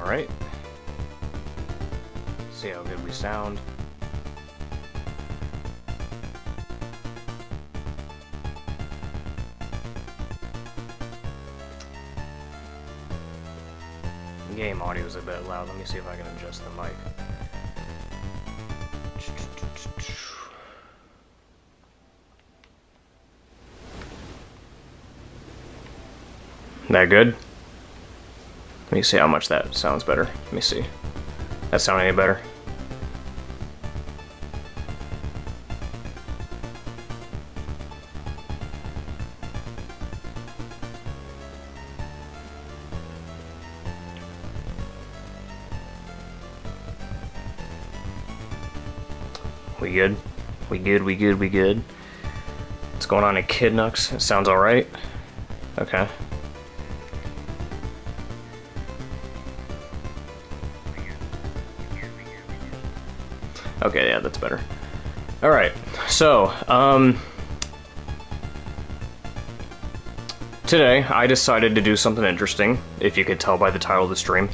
Alright. See how good we sound. Game audio is a bit loud. Let me see if I can adjust the mic. That good? Let me see how much that sounds better. Let me see. That sound any better? We good? We good, we good, we good. What's going on at Kid Nux? It sounds alright? Okay. Okay, yeah, that's better. Alright, so, today I decided to do something interesting, if you could tell by the title of the stream.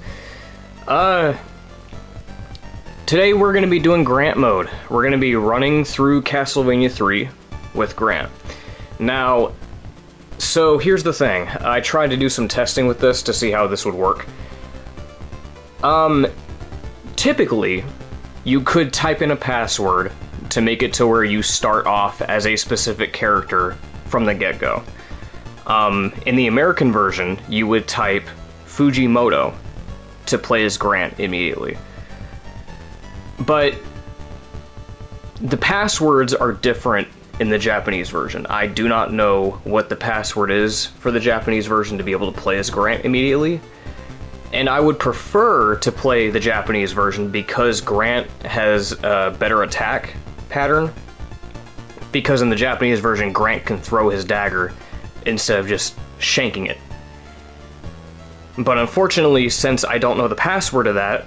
Today we're going to be doing Grant mode. We're going to be running through Castlevania 3 with Grant. Now, so here's the thing. I tried to do some testing with this to see how this would work. Typically, you could type in a password to make it to where you start off as a specific character from the get-go. In the American version, you would type Fujimoto to play as Grant immediately. But the passwords are different in the Japanese version. I do not know what the password is for the Japanese version to be able to play as Grant immediately. And I would prefer to play the Japanese version because Grant has a better attack pattern. Because in the Japanese version, Grant can throw his dagger instead of just shanking it. But unfortunately, since I don't know the password of that,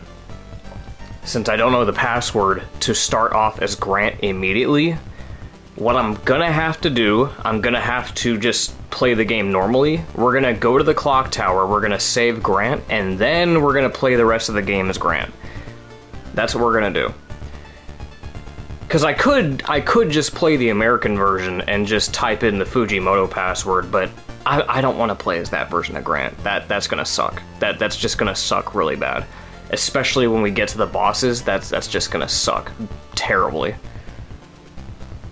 since I don't know the password to start off as Grant immediately, what I'm gonna have to do, I'm gonna have to just play the game normally. We're gonna go to the clock tower, we're gonna save Grant, and then we're gonna play the rest of the game as Grant. That's what we're gonna do. Because I could just play the American version and just type in the Fujimoto password, but I don't want to play as that version of Grant. That's gonna suck. That's just gonna suck really bad. Especially when we get to the bosses, that's just gonna suck terribly.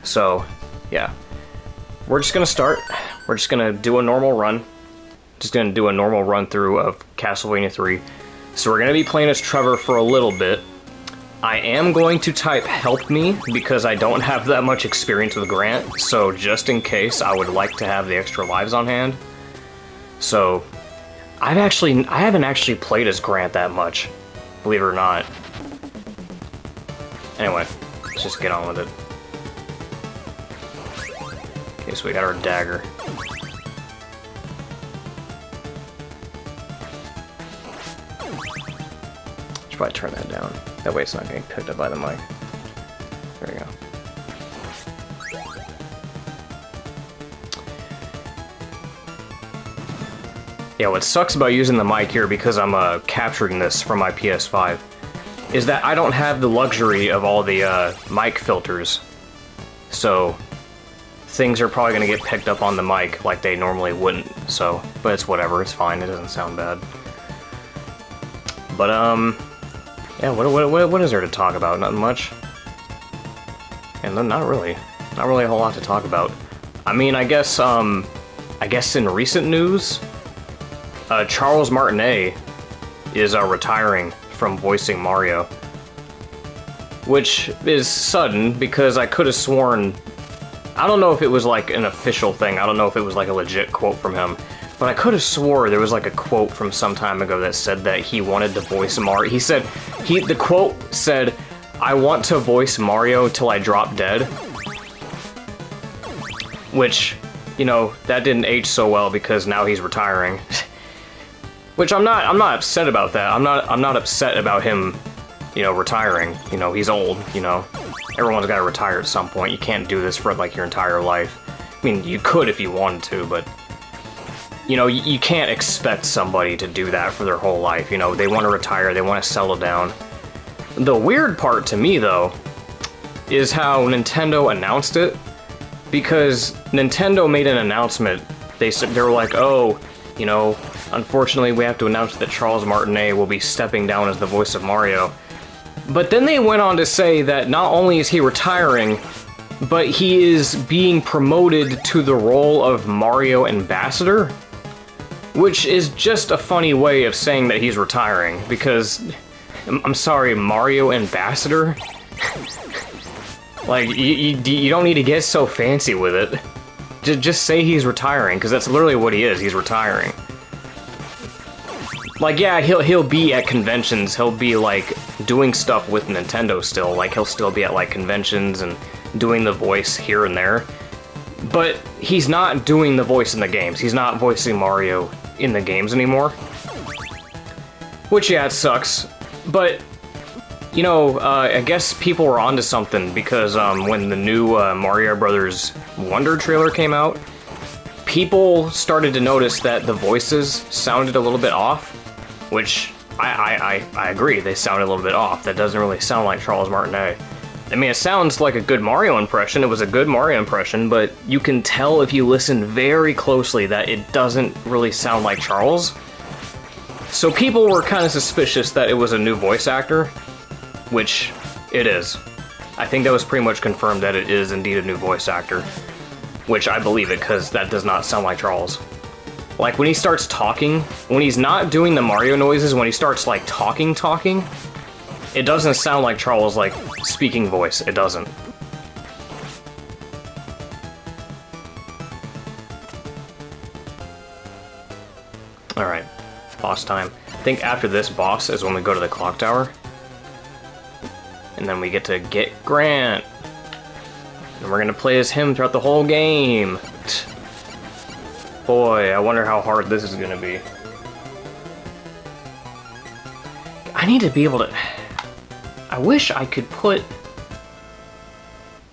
So, yeah. We're just gonna start. We're just gonna do a normal run. Just gonna do a normal run through of Castlevania 3. So we're gonna be playing as Trevor for a little bit. I am going to type help me because I don't have that much experience with Grant, so just in case, I would like to have the extra lives on hand. So, I haven't actually played as Grant that much, believe it or not. Anyway, let's just get on with it. Okay, so we got our dagger. Should probably turn that down. That way it's not getting picked up by the mic. There we go. Yeah, what sucks about using the mic here, because I'm capturing this from my PS5, is that I don't have the luxury of all the mic filters. So, things are probably going to get picked up on the mic like they normally wouldn't. So, but it's whatever, it's fine, it doesn't sound bad. But, yeah, what is there to talk about? Nothing much. And not really. Not really a whole lot to talk about. I mean, I guess in recent news, Charles Martinet is retiring from voicing Mario. Which is sudden, because I could have sworn... I don't know if it was like an official thing, I don't know if it was like a legit quote from him, but I could have swore there was like a quote from some time ago that said that he wanted to voice Mario. He said, the quote said, "I want to voice Mario till I drop dead." Which, you know, that didn't age so well because now he's retiring. Which I'm not upset about that. I'm not upset about him, you know, retiring. You know, he's old, you know. Everyone's got to retire at some point. You can't do this for like your entire life. I mean, you could if you wanted to, but you know, you can't expect somebody to do that for their whole life. You know, they want to retire, they want to settle down. The weird part to me, though, is how Nintendo announced it, because Nintendo made an announcement. They were like, oh, you know, unfortunately we have to announce that Charles Martinet will be stepping down as the voice of Mario. But then they went on to say that not only is he retiring, but he is being promoted to the role of Mario Ambassador, which is just a funny way of saying that he's retiring, because, I'm sorry, Mario Ambassador? Like, you don't need to get so fancy with it. Just say he's retiring, because that's literally what he is. He's retiring. Like, yeah, he'll be at conventions. He'll be, like, doing stuff with Nintendo still. Like, he'll still be at, like, conventions and doing the voice here and there. But he's not doing the voice in the games. He's not voicing Mario in the games anymore. Which, yeah, it sucks. But, you know, I guess people were onto something, because when the new Mario Brothers Wonder trailer came out, people started to notice that the voices sounded a little bit off, which I agree, they sounded a little bit off. That doesn't really sound like Charles Martinet. I mean, it sounds like a good Mario impression, it was a good Mario impression, but you can tell if you listen very closely that it doesn't really sound like Charles. So people were kind of suspicious that it was a new voice actor, which it is. I think that was pretty much confirmed that it is indeed a new voice actor, which I believe it, because that does not sound like Charles. Like, when he starts talking, when he's not doing the Mario noises, when he starts, like, talking, it doesn't sound like Charles, like, speaking voice. It doesn't. Alright, boss time. I think after this boss is when we go to the clock tower. And then we get to get Grant. And we're gonna play as him throughout the whole game. Boy, I wonder how hard this is gonna be. I need to be able to... I wish I could put...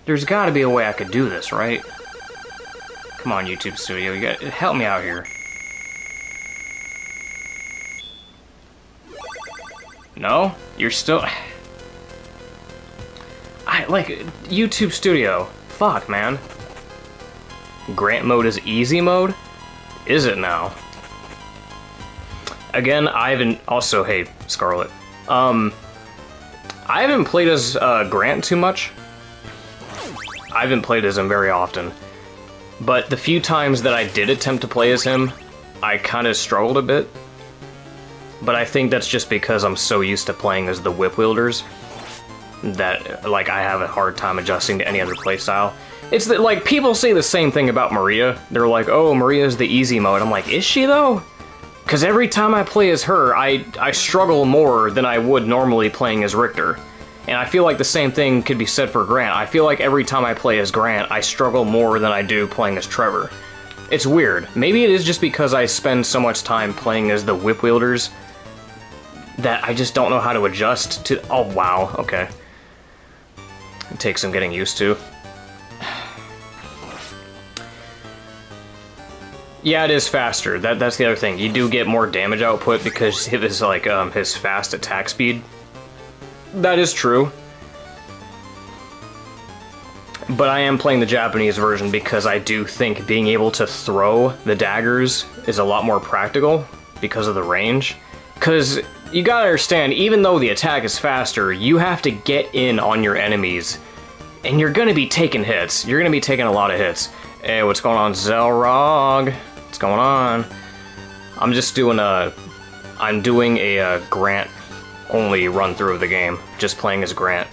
There's gotta be a way I could do this, right? Come on, YouTube Studio, you gotta help me out here. No? You're still... Like, YouTube Studio. Fuck, man. Grant mode is easy mode? Is it now? Again, I haven't... Also, hey, Scarlet. I haven't played as Grant too much. I haven't played as him very often. But the few times that I did attempt to play as him, I kind of struggled a bit. But I think that's just because I'm so used to playing as the whip wielders that, like, I have a hard time adjusting to any other playstyle. It's that, like, people say the same thing about Maria. They're like, oh, Maria's the easy mode. I'm like, is she, though? Because every time I play as her, I struggle more than I would normally playing as Richter. And I feel like the same thing could be said for Grant. I feel like every time I play as Grant, I struggle more than I do playing as Trevor. It's weird. Maybe it is just because I spend so much time playing as the whip wielders that I just don't know how to adjust to... Oh, wow, okay. It takes some getting used to. Yeah, it is faster. That's the other thing. You do get more damage output because of his, like, his fast attack speed. That is true. But I am playing the Japanese version because I do think being able to throw the daggers is a lot more practical because of the range. Because you gotta understand, even though the attack is faster, you have to get in on your enemies. And you're gonna be taking hits. You're gonna be taking a lot of hits. Hey, what's going on, Zelrog? What's going on? I'm just doing a... I'm doing a Grant-only run-through of the game. Just playing as Grant.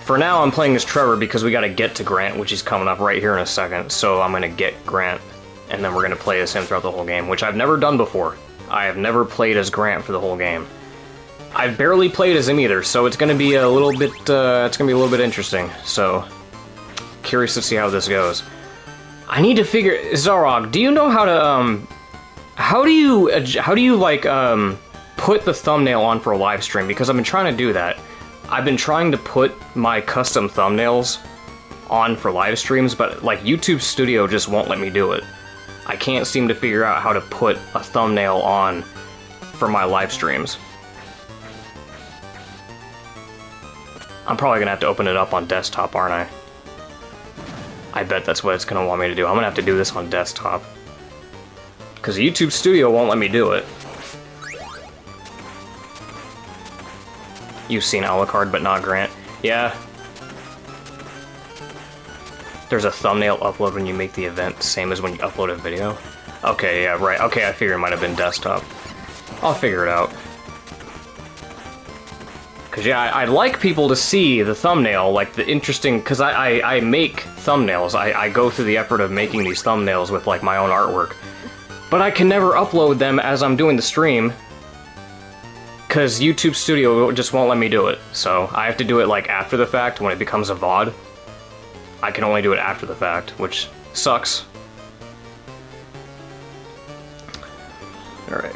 For now, I'm playing as Trevor because we gotta get to Grant, which is coming up right here in a second. So I'm gonna get Grant, and then we're gonna play as him throughout the whole game, which I've never done before. I have never played as Grant for the whole game. I've barely played as him either, so it's gonna be a little bit, interesting. So, curious to see how this goes. I need to figure... Zarog, do you know how to, how do you, like, put the thumbnail on for a live stream? Because I've been trying to do that. I've been trying to put my custom thumbnails on for live streams, but, like, YouTube Studio just won't let me do it. I can't seem to figure out how to put a thumbnail on for my live streams. I'm probably gonna have to open it up on desktop, aren't I? I bet that's what it's gonna want me to do. I'm gonna have to do this on desktop. Because YouTube Studio won't let me do it. You've seen Alucard, but not Grant. Yeah. There's a thumbnail upload when you make the event, same as when you upload a video. Okay, yeah, right. Okay, I figure it might have been desktop. I'll figure it out. Because, yeah, I'd like people to see the thumbnail, like, the interesting... Because I make thumbnails. I go through the effort of making these thumbnails with, like, my own artwork. But I can never upload them as I'm doing the stream. Because YouTube Studio just won't let me do it. So, I have to do it, like, after the fact, when it becomes a VOD. I can only do it after the fact, which sucks. Alright.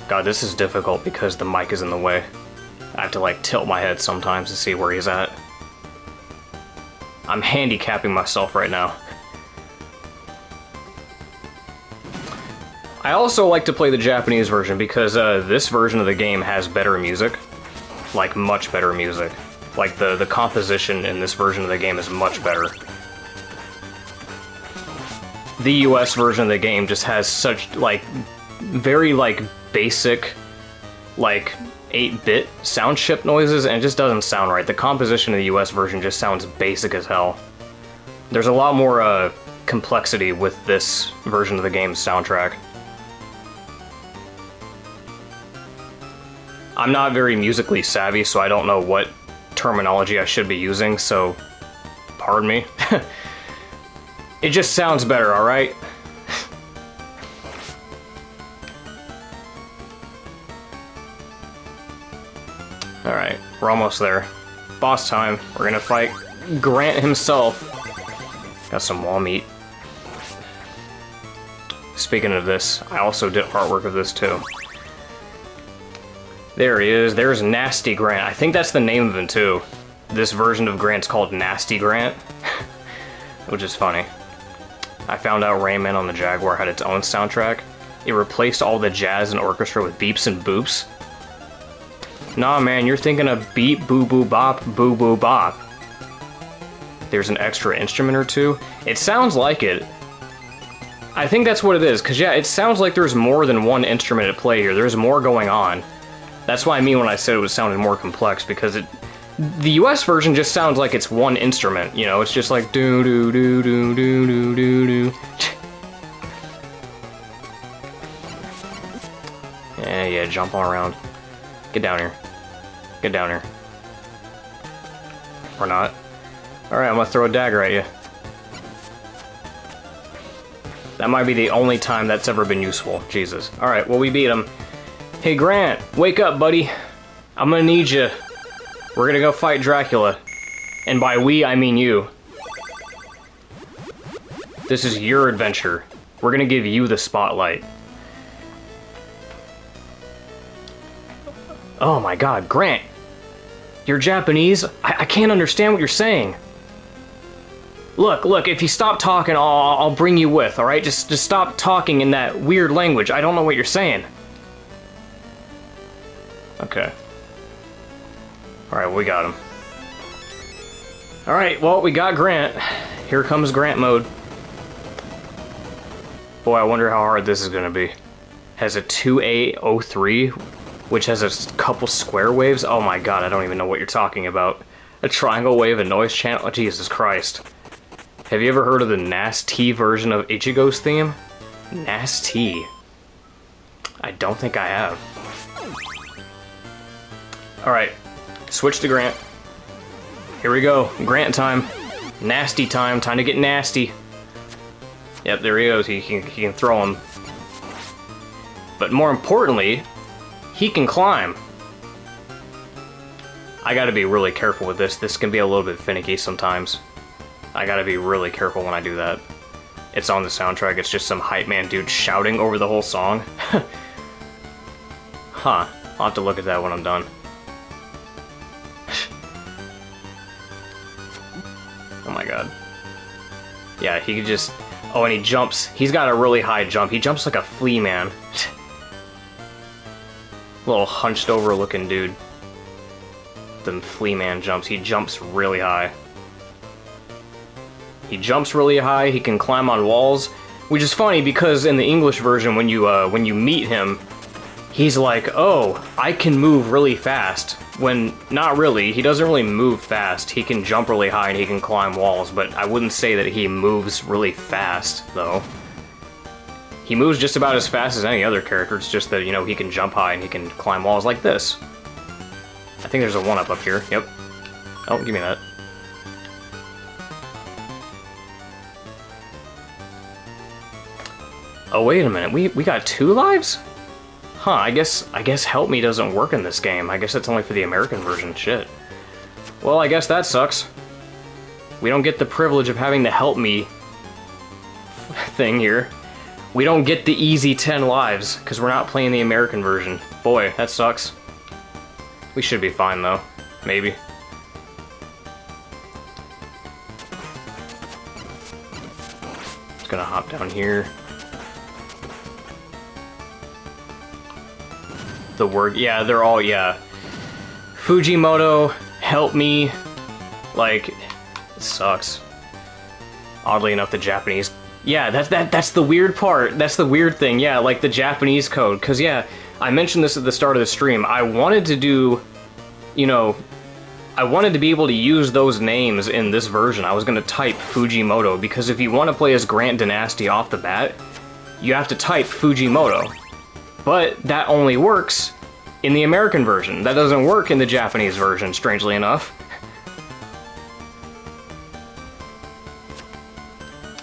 God, this is difficult because the mic is in the way. I have to, like, tilt my head sometimes to see where he's at. I'm handicapping myself right now. I also like to play the Japanese version because this version of the game has better music. Like, much better music. Like, the composition in this version of the game is much better. The US version of the game just has such, like, very, like, basic, like, 8-bit sound chip noises, and it just doesn't sound right. The composition of the US version just sounds basic as hell. There's a lot more, complexity with this version of the game's soundtrack. I'm not very musically savvy, so I don't know what terminology I should be using, so pardon me. It just sounds better, alright? Alright, we're almost there. Boss time. We're gonna fight Grant himself. Got some wall meat. Speaking of this, I also did artwork of this too. There he is. There's Nasty Grant. I think that's the name of him, too. This version of Grant's called Nasty Grant. Which is funny. I found out Rayman on the Jaguar had its own soundtrack. It replaced all the jazz and orchestra with beeps and boops. Nah, man, you're thinking of beep, boo boo bop, boo boo bop. There's an extra instrument or two. It sounds like it. I think that's what it is, because, yeah, it sounds like there's more than one instrument at play here. There's more going on. That's what I mean when I said it was sounding more complex, because the US version just sounds like it's one instrument, you know, it's just like doo doo doo doo doo doo doo doo. Yeah, jump all around. Get down here. Get down here. Or not. Alright, I'm gonna throw a dagger at you. That might be the only time that's ever been useful. Jesus. Alright, well, we beat him. Hey, Grant, wake up, buddy. I'm gonna need you. We're gonna go fight Dracula. And by we, I mean you. This is your adventure. We're gonna give you the spotlight. Oh my god, Grant! You're Japanese? I can't understand what you're saying. Look, if you stop talking, I'll bring you with, alright? Just stop talking in that weird language. I don't know what you're saying. Okay. Alright, well, we got him. Alright, well, we got Grant. Here comes Grant mode. Boy, I wonder how hard this is gonna be. Has a 2A03, which has a couple square waves. Oh my god, I don't even know what you're talking about. A triangle wave, a noise channel. Oh, Jesus Christ. Have you ever heard of the NAS-T version of Ichigo's theme? NAS-T. I don't think I have. Alright, switch to Grant. Here we go, Grant time. Nasty time, time to get nasty. Yep, there he goes, he can throw him. But more importantly, he can climb. I gotta be really careful with this. This can be a little bit finicky sometimes. I gotta be really careful when I do that. It's on the soundtrack, it's just some hype man dude shouting over the whole song. Huh, I'll have to look at that when I'm done. Oh my god. Yeah, he could just... Oh, and he jumps. He's got a really high jump. He jumps like a flea man. Little hunched over looking dude. The flea man jumps. He jumps really high. He jumps really high. He can climb on walls, which is funny because in the English version, when you meet him, he's like, "Oh, I can move really fast." When not really. He doesn't really move fast. He can jump really high and he can climb walls, but I wouldn't say that he moves really fast, though. He moves just about as fast as any other character. It's just that, you know, he can jump high and he can climb walls like this. I think there's a 1-up up here. Yep. Oh, give me that. Oh, wait a minute. We got 2 lives? Huh, I guess Help Me doesn't work in this game. I guess it's only for the American version. Shit. Well, I guess that sucks. We don't get the privilege of having the Help Me thing here. We don't get the easy 10 lives, because we're not playing the American version. Boy, that sucks. We should be fine, though. Maybe. Just gonna hop down here. The word, yeah, they're all, yeah. Fujimoto, Help Me, like, it sucks. Oddly enough, the Japanese, yeah, that's the weird part, that's the weird thing, yeah, like the Japanese code, because, yeah, I mentioned this at the start of the stream, I wanted to do, you know, I wanted to be able to use those names in this version. I was going to type Fujimoto, because if you want to play as Grant Dynasty off the bat, you have to type Fujimoto. But that only works in the American version. That doesn't work in the Japanese version, strangely enough.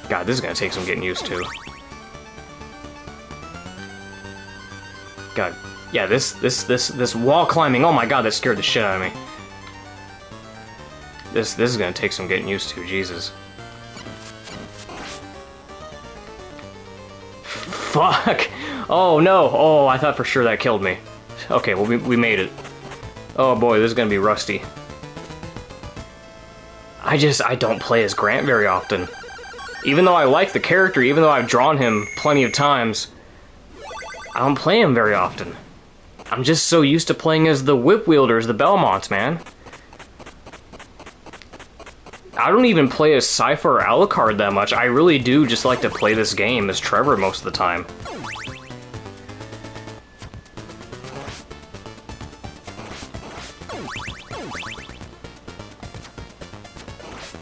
God, this is gonna take some getting used to. God, yeah, this wall climbing, oh my god, that scared the shit out of me. This is gonna take some getting used to, Jesus. Fuck! Oh no! Oh, I thought for sure that killed me. Okay, well, we made it. Oh boy, this is gonna be rusty. I don't play as Grant very often. Even though I like the character, even though I've drawn him plenty of times, I don't play him very often. I'm just so used to playing as the whip wielders, the Belmonts, man. I don't even play as Cypher or Alucard that much. I really do just like to play this game as Trevor most of the time.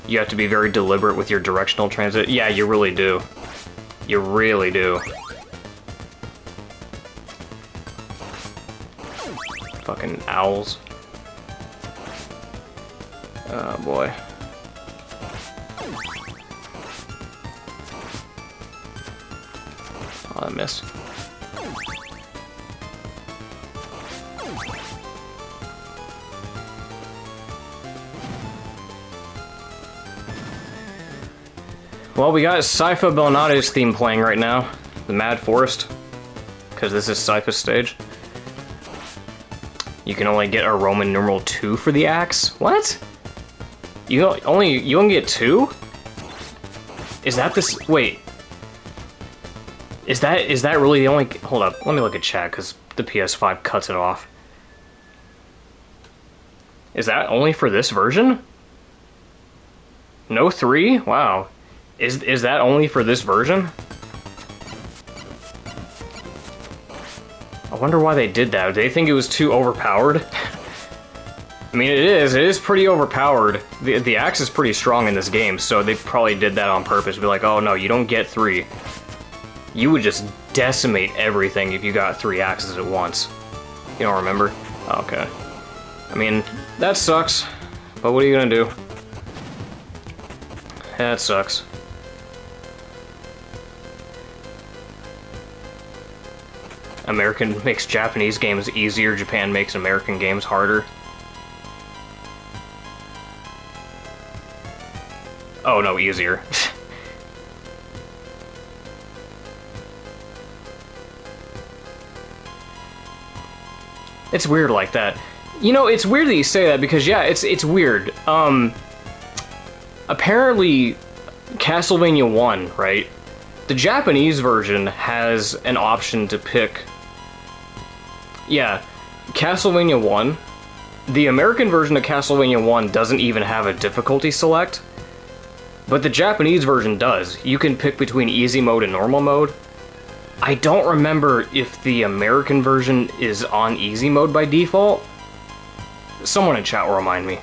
You have to be very deliberate with your directional transit. Yeah, you really do. You really do. Fucking owls. Oh boy. Oh, I missed. Well, we got Sypha Belnade's theme playing right now. The Mad Forest. Because this is Sypha's stage. You can only get a Roman numeral 2 for the axe? What? You only get 2? Is that this? Wait. Is that really the only? Hold up, let me look at chat because the PS5 cuts it off. Is that only for this version? No 3? Wow. Is that only for this version? I wonder why they did that. Did they think it was too overpowered? I mean, it is pretty overpowered. The axe is pretty strong in this game, so they probably did that on purpose. Be like, oh no, you don't get 3. You would just decimate everything if you got 3 axes at once. You don't remember? Oh, okay. I mean, that sucks, but what are you gonna do? That sucks. American makes Japanese games easier, Japan makes American games harder. Oh no, easier. It's weird like that. You know, it's weird that you say that because, yeah, it's weird. Apparently, Castlevania 1, right? The Japanese version has an option to pick... Yeah, Castlevania 1. The American version of Castlevania 1 doesn't even have a difficulty select, but the Japanese version does. You can pick between easy mode and normal mode. I don't remember if the American version is on easy mode by default. Someone in chat will remind me.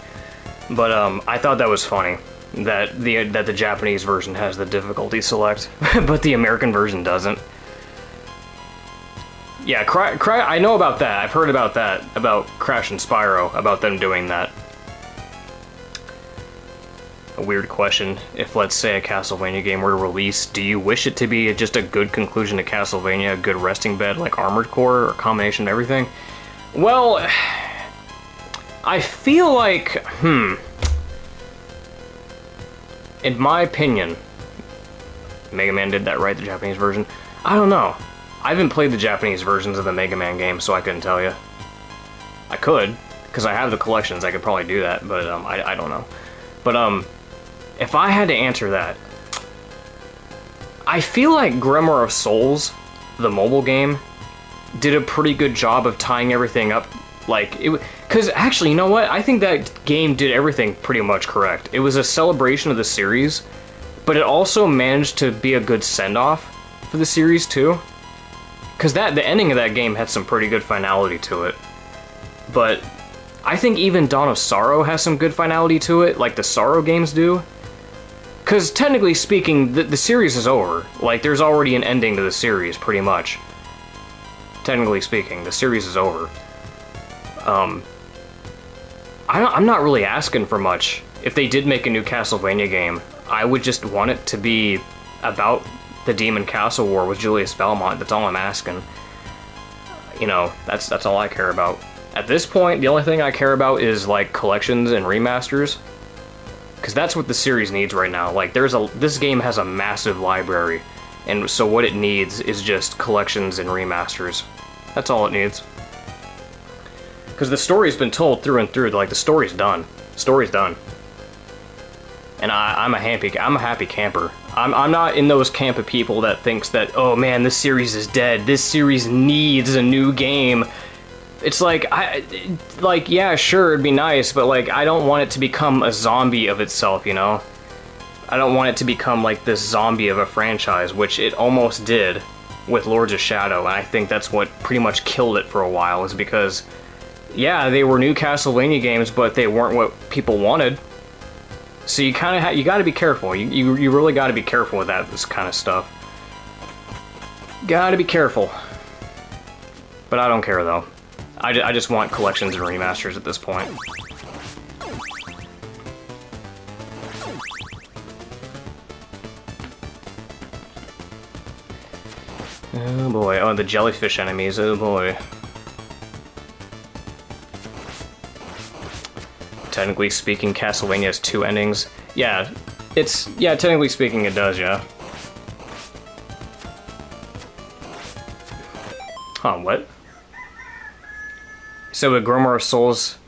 But I thought that was funny, that the Japanese version has the difficulty select, but the American version doesn't. Yeah, I know about that. I've heard about that, about Crash and Spyro, about them doing that. A weird question. If, let's say, a Castlevania game were to release, do you wish it to be just a good conclusion to Castlevania, a good resting bed like Armored Core, or a combination of everything? Well, I feel like, in my opinion, Mega Man did that right, the Japanese version? I don't know. I haven't played the Japanese versions of the Mega Man games, so I couldn't tell you. I could, because I have the collections, I could probably do that, but I don't know. But if I had to answer that, I feel like Grimoire of Souls, the mobile game, did a pretty good job of tying everything up. Like, because actually, you know what? I think that game did everything pretty much correct. It was a celebration of the series, but it also managed to be a good send-off for the series, too. Because the ending of that game had some pretty good finality to it. But I think even Dawn of Sorrow has some good finality to it, like the Sorrow games do. Because technically speaking, the series is over. Like, there's already an ending to the series, pretty much. Technically speaking, the series is over. I'm not really asking for much. If they did make a new Castlevania game, I would just want it to be about the Demon Castle War with Julius Belmont. That's all I'm asking. You know, that's all I care about. At this point, the only thing I care about is, like, collections and remasters. Because that's what the series needs right now. Like, this game has a massive library. And so what it needs is just collections and remasters. That's all it needs. Because the story's been told through and through. Like, the story's done. The story's done. And I'm a happy camper. I'm not in those camp of people that thinks that, oh man, this series is dead. This series needs a new game. It's like, yeah, sure, it'd be nice, but like, I don't want it to become a zombie of itself, you know? I don't want it to become like this zombie of a franchise, which it almost did with Lords of Shadow, and I think that's what pretty much killed it for a while, is because, yeah, they were new Castlevania games, but they weren't what people wanted. So you kind of you got to be careful. You really got to be careful with this kind of stuff. Got to be careful. But I don't care though. I just want collections and remasters at this point. Oh boy, oh, the jellyfish enemies, oh boy. Technically speaking, Castlevania has 2 endings. Yeah, technically speaking it does, yeah. Huh, what? So with Grimoire of Souls...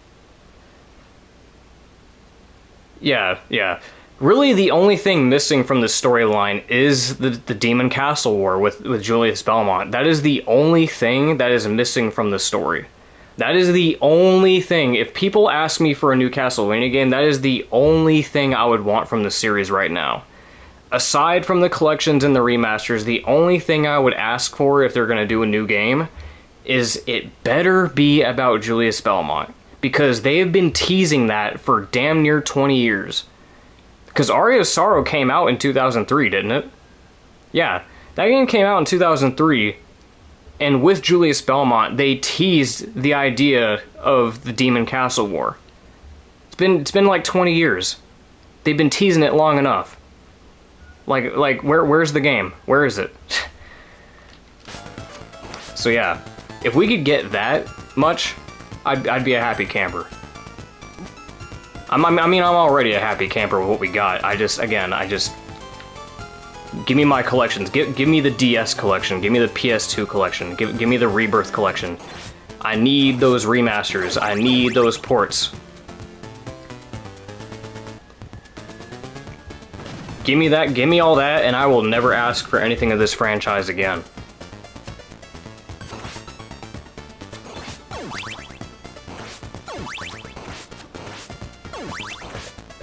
Yeah. Really, the only thing missing from the storyline is the Demon Castle War with Julius Belmont. That is the only thing that is missing from the story. That is the only thing. If people ask me for a new Castlevania game, that is the only thing I would want from the series right now. Aside from the collections and the remasters, the only thing I would ask for if they're going to do a new game is it better be about Julius Belmont. Because they have been teasing that for damn near 20 years. Because Aria of Sorrow came out in 2003, didn't it? Yeah, that game came out in 2003. And with Julius Belmont, they teased the idea of the Demon Castle War. It's been like 20 years. They've been teasing it long enough. Like where's the game? Where is it? So yeah, if we could get that much, I'd be a happy camper. I mean, I'm already a happy camper with what we got. Give me my collections. Give me the DS collection. Give me the PS2 collection. Give me the Rebirth collection. I need those remasters. I need those ports. Give me that, give me all that, and I will never ask for anything of this franchise again.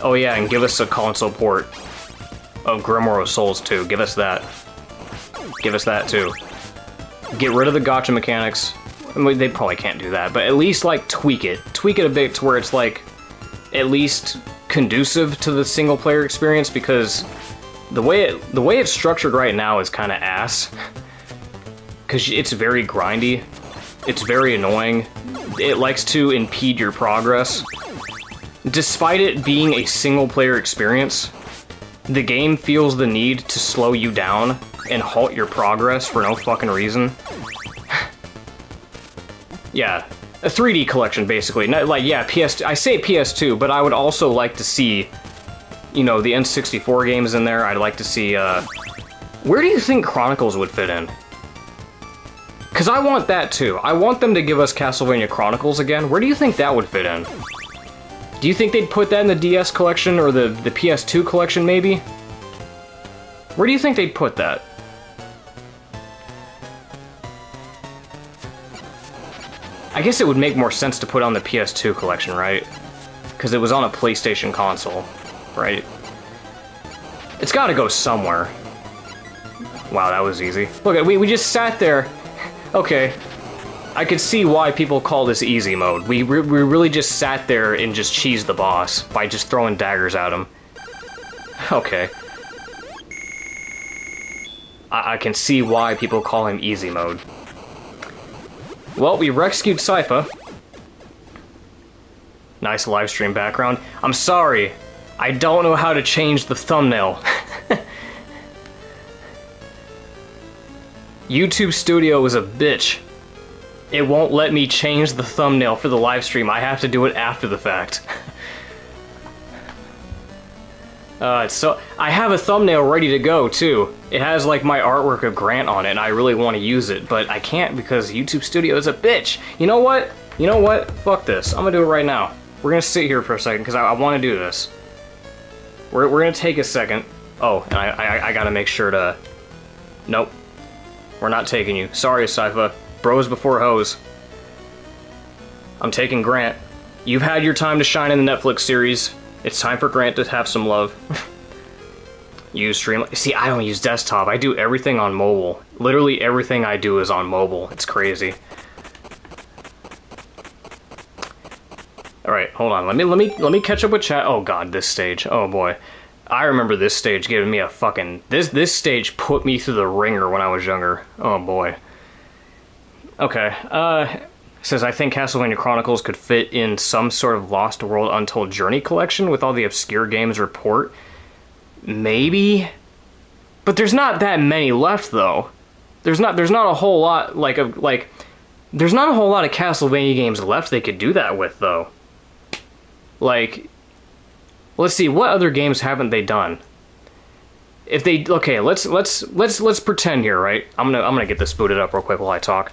Oh yeah, and give us a console port of Grimoire of Souls too. Give us that. Give us that too. Get rid of the gacha mechanics. I mean, they probably can't do that, but at least, like, tweak it. Tweak it a bit to where it's, like, at least conducive to the single-player experience, because the way it's structured right now is kind of ass. Because it's very grindy. It's very annoying. It likes to impede your progress. Despite it being a single-player experience, the game feels the need to slow you down and halt your progress for no fucking reason. Yeah, a 3D collection, basically. Not, like, yeah, I say PS2, but I would also like to see, you know, the N64 games in there. I'd like to see, where do you think Chronicles would fit in? Because I want that, too. I want them to give us Castlevania Chronicles again. Where do you think that would fit in? Do you think they'd put that in the DS collection, or the PS2 collection, maybe? Where do you think they'd put that? I guess it would make more sense to put on the PS2 collection, right? Because it was on a PlayStation console, right? It's gotta go somewhere. Wow, that was easy. Look, we just sat there. Okay. I could see why people call this easy mode. We really just sat there and just cheesed the boss by just throwing daggers at him. Okay. I can see why people call him easy mode. Well, we rescued Sypha. Nice live stream background. I'm sorry. I don't know how to change the thumbnail. YouTube Studio is a bitch. It won't let me change the thumbnail for the live stream. I have to do it after the fact. So I have a thumbnail ready to go too. It has like my artwork of Grant on it, and I really want to use it, but I can't because YouTube Studio is a bitch. You know what? You know what? Fuck this. I'm gonna do it right now. We're gonna sit here for a second because I want to do this. We're gonna take a second. Oh, and I gotta make sure to. Nope. We're not taking you. Sorry, Sypha. Bros before hoes. I'm taking Grant. You've had your time to shine in the Netflix series. It's time for Grant to have some love. Use Streamlabs. See, I don't use desktop. I do everything on mobile. Literally everything I do is on mobile. It's crazy. All right, hold on. Let me catch up with chat. Oh god, this stage. Oh boy. I remember this stage giving me a fucking this stage put me through the ringer when I was younger. Oh boy. Okay. Says, I think Castlevania Chronicles could fit in some sort of Lost World Untold Journey collection with all the obscure games report. Maybe? But there's not that many left, though. There's not a whole lot, there's not a whole lot of Castlevania games left they could do that with, though. Like, let's see, what other games haven't they done? If they, okay, let's pretend here, right? I'm gonna get this booted up real quick while I talk.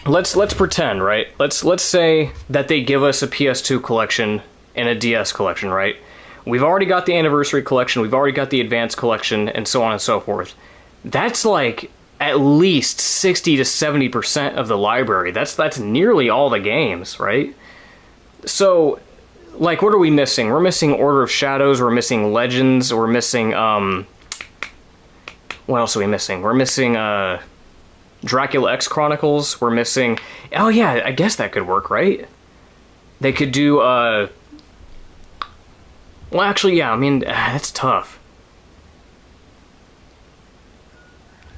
Let's pretend, right? Let's say that they give us a PS2 collection and a DS collection, right? We've already got the Anniversary collection, we've already got the Advanced collection, and so on and so forth. That's like at least 60 to 70% of the library. That's nearly all the games, right? So, like, what are we missing? We're missing Order of Shadows, we're missing Legends, we're missing, what else are we missing? We're missing, Dracula X Chronicles, we're missing... Oh yeah, I guess that could work, right? They could do, Well, actually, yeah, I mean, that's tough.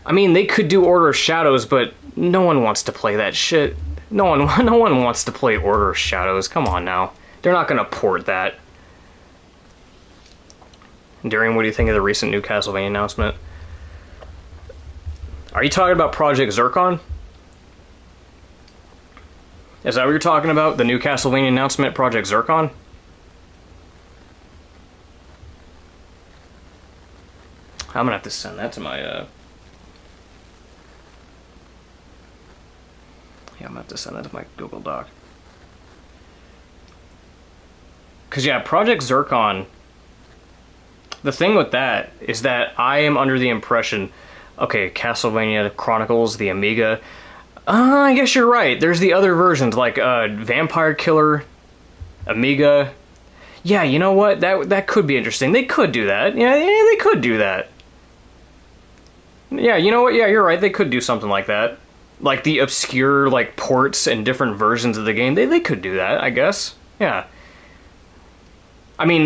I mean, they could do Order of Shadows, but no one wants to play that shit. No one wants to play Order of Shadows, come on now. They're not gonna port that. Darian, what do you think of the recent new Castlevania announcement? Are you talking about Project Zircon? Is that what you're talking about? The new Castlevania announcement, Project Zircon? I'm gonna have to send that to my, Yeah, I'm gonna have to send that to my Google Doc. Because, yeah, Project Zircon... The thing with that is that I am under the impression, okay, Castlevania Chronicles, the Amiga. I guess you're right. There's the other versions like Vampire Killer, Amiga. Yeah, you know what? That could be interesting. They could do that. Yeah, they could do that. Yeah, you know what? Yeah, you're right. They could do something like that. Like the obscure like ports and different versions of the game. They could do that, I guess. Yeah. I mean,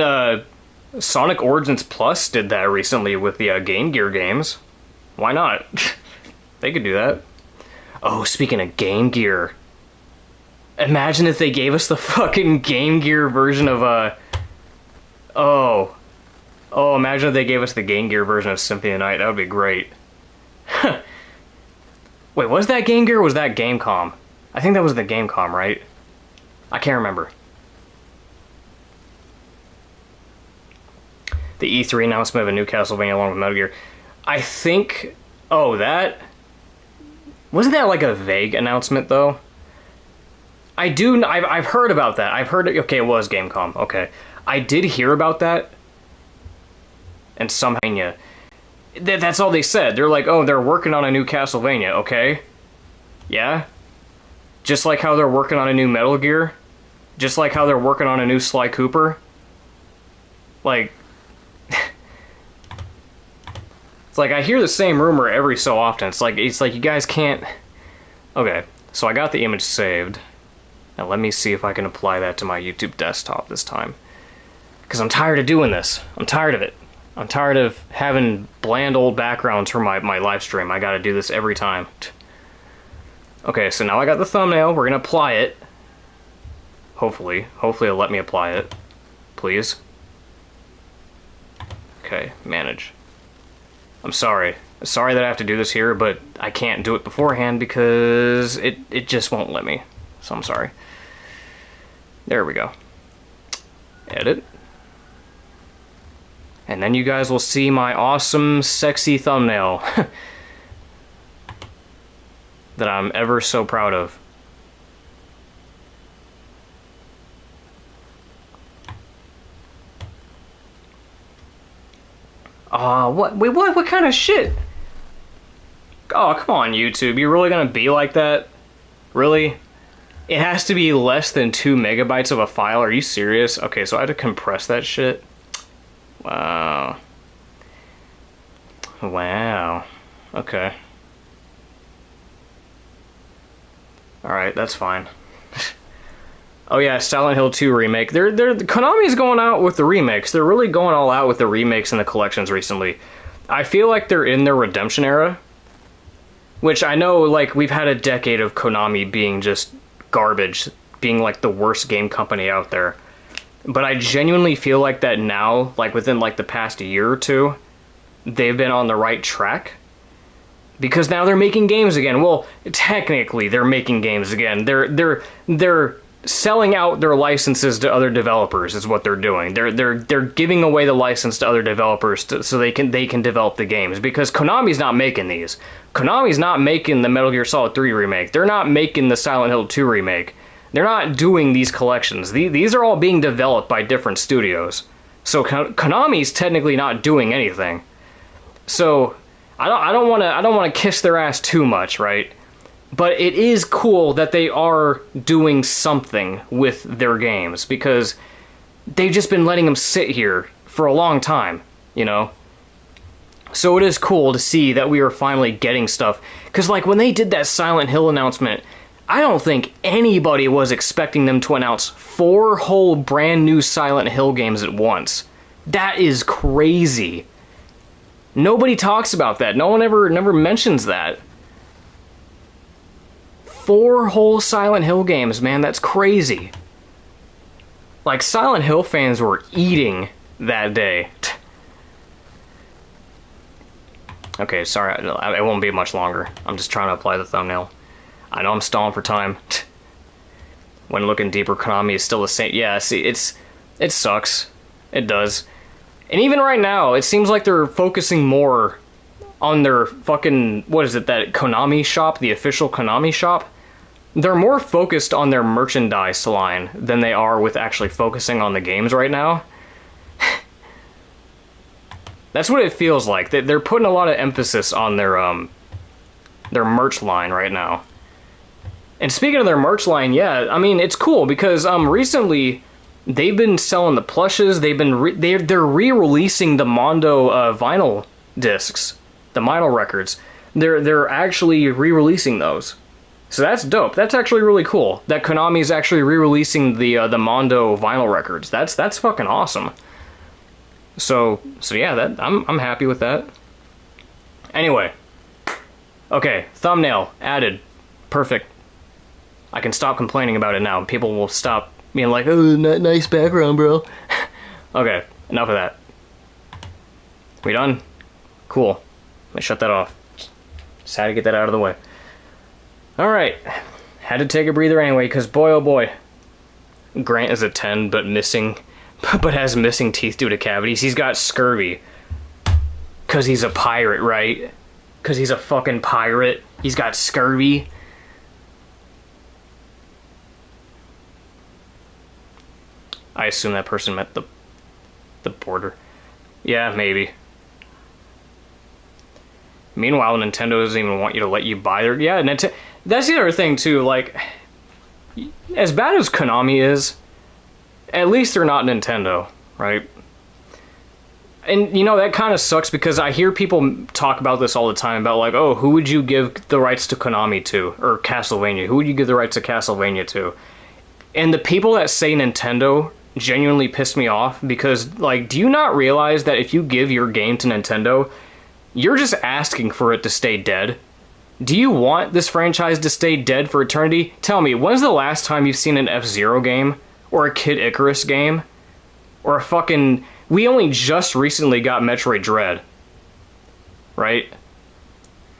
Sonic Origins Plus did that recently with the Game Gear games. Why not? They could do that. Oh, speaking of Game Gear. Imagine if they gave us the fucking Game Gear version of, Oh, imagine if they gave us the Game Gear version of Symphony of the Night. That would be great. Wait, was that Game Gear or was that Gamecom? I think that was the Gamecom, right? I can't remember. The E3 announcement of a new Castlevania along with Metal Gear. I think... Oh, that... Wasn't that like a vague announcement, though? I've heard about that. I've heard... Okay, it was Gamecom. Okay. I did hear about that. And somehow... That's all they said. They're like, oh, they're working on a new Castlevania. Okay. Yeah? Just like how they're working on a new Metal Gear? Just like how they're working on a new Sly Cooper? Like... It's like I hear the same rumor every so often. It's like you guys can't... Okay, so I got the image saved. Now let me see if I can apply that to my YouTube desktop this time. Because I'm tired of doing this. I'm tired of it. I'm tired of having bland old backgrounds for my live stream. I gotta do this every time. Okay, so now I got the thumbnail. We're gonna apply it. Hopefully. Hopefully it'll let me apply it. Please. Okay, manage. I'm sorry. Sorry that I have to do this here, but I can't do it beforehand because it just won't let me. So I'm sorry. There we go. Edit. And then you guys will see my awesome, sexy thumbnail that I'm ever so proud of. What kind of shit? Oh, come on, YouTube. You're really gonna be like that? Really? It has to be less than 2 megabytes of a file? Are you serious? Okay, so I had to compress that shit? Wow. Wow. Okay. Alright, that's fine. Oh yeah, Silent Hill 2 remake. Konami's going out with the remakes. They're really going all out with the remakes and the collections recently. I feel like they're in their redemption era. Which I know, like, we've had a decade of Konami being just garbage. Being, like, the worst game company out there. But I genuinely feel like that now, like, within, like, the past year or two, they've been on the right track. Because now they're making games again. Well, technically, they're making games again. They're selling out their licenses to other developers is what they're doing. They're giving away the license to other developers so they can develop the games, because Konami's not making these. Konami's not making the Metal Gear Solid 3 remake. They're not making the Silent Hill 2 remake. They're not doing these collections. These are all being developed by different studios. So Konami's technically not doing anything. So I don't want to kiss their ass too much, right? But it is cool that they are doing something with their games, because they've just been letting them sit here for a long time, you know? So it is cool to see that we are finally getting stuff. Because, like, when they did that Silent Hill announcement, I don't think anybody was expecting them to announce 4 whole brand new Silent Hill games at once. That is crazy. Nobody talks about that. No one never mentions that. 4 whole Silent Hill games, man, that's crazy. Like, Silent Hill fans were eating that day. Okay, sorry, it won't be much longer. I'm just trying to apply the thumbnail. I know I'm stalling for time. When looking deeper, Konami is still the same. Yeah, see, it sucks. It does. And even right now, it seems like they're focusing more on their fucking, what is it, that Konami shop, the official Konami shop? They're more focused on their merchandise line than they are with actually focusing on the games right now. That's what it feels like. They're putting a lot of emphasis on their merch line right now. And speaking of their merch line, yeah, I mean, it's cool because recently they've been selling the plushes. They're re-releasing the Mondo vinyl discs, the vinyl records. They're actually re-releasing those. So that's dope. That's actually really cool. That Konami is actually re-releasing the Mondo vinyl records. That's fucking awesome. So yeah, I'm happy with that. Anyway, okay, thumbnail added, perfect. I can stop complaining about it now. People will stop being like, "Oh, nice background, bro." Okay, enough of that. We done? Cool. Let me shut that off. Just had to get that out of the way. Alright. Had to take a breather anyway, because boy oh boy. Grant is a 10, but has missing teeth due to cavities. He's got scurvy. Because he's a pirate, right? Because he's a fucking pirate. He's got scurvy. I assume that person meant the border. Yeah, maybe. Meanwhile, Nintendo doesn't even want you to let you buy their... Yeah, that's the other thing, too. Like, as bad as Konami is, at least they're not Nintendo, right? And, you know, that kind of sucks because I hear people talk about this all the time, about, like, oh, who would you give the rights to Konami to? Or Castlevania. Who would you give the rights to Castlevania to? And the people that say Nintendo genuinely piss me off because, like, do you not realize that if you give your game to Nintendo... You're just asking for it to stay dead. Do you want this franchise to stay dead for eternity? Tell me, when's the last time you've seen an F-Zero game? Or a Kid Icarus game? Or a fucking... We only just recently got Metroid Dread. Right?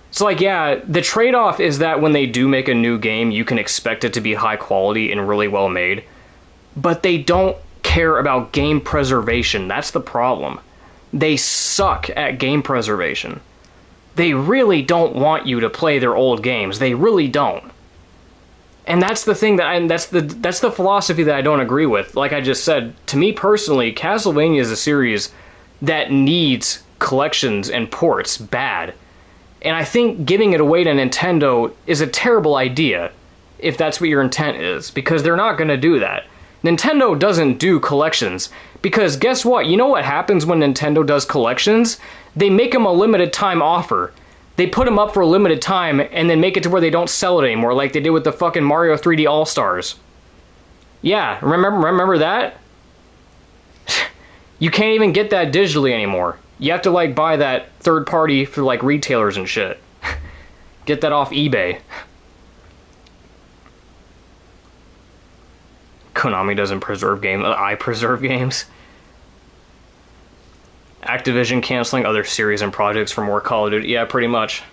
It's like, yeah, the trade-off is that when they do make a new game, you can expect it to be high quality and really well made. But they don't care about game preservation. That's the problem. They suck at game preservation. They really don't want you to play their old games. They really don't. And that's the thing that's the philosophy that I don't agree with. Like I just said, to me personally, Castlevania is a series that needs collections and ports bad. And I think giving it away to Nintendo is a terrible idea, if that's what your intent is, because they're not going to do that. Nintendo doesn't do collections, because guess what? You know what happens when Nintendo does collections? They make them a limited time offer. They put them up for a limited time, and then make it to where they don't sell it anymore, like they did with the fucking Mario 3D All-Stars. Yeah, remember that? You can't even get that digitally anymore. You have to, like, buy that third party for, like, retailers and shit. Get that off eBay. Konami doesn't preserve games. I preserve games. Activision canceling other series and projects for more Call of Duty. Yeah, pretty much.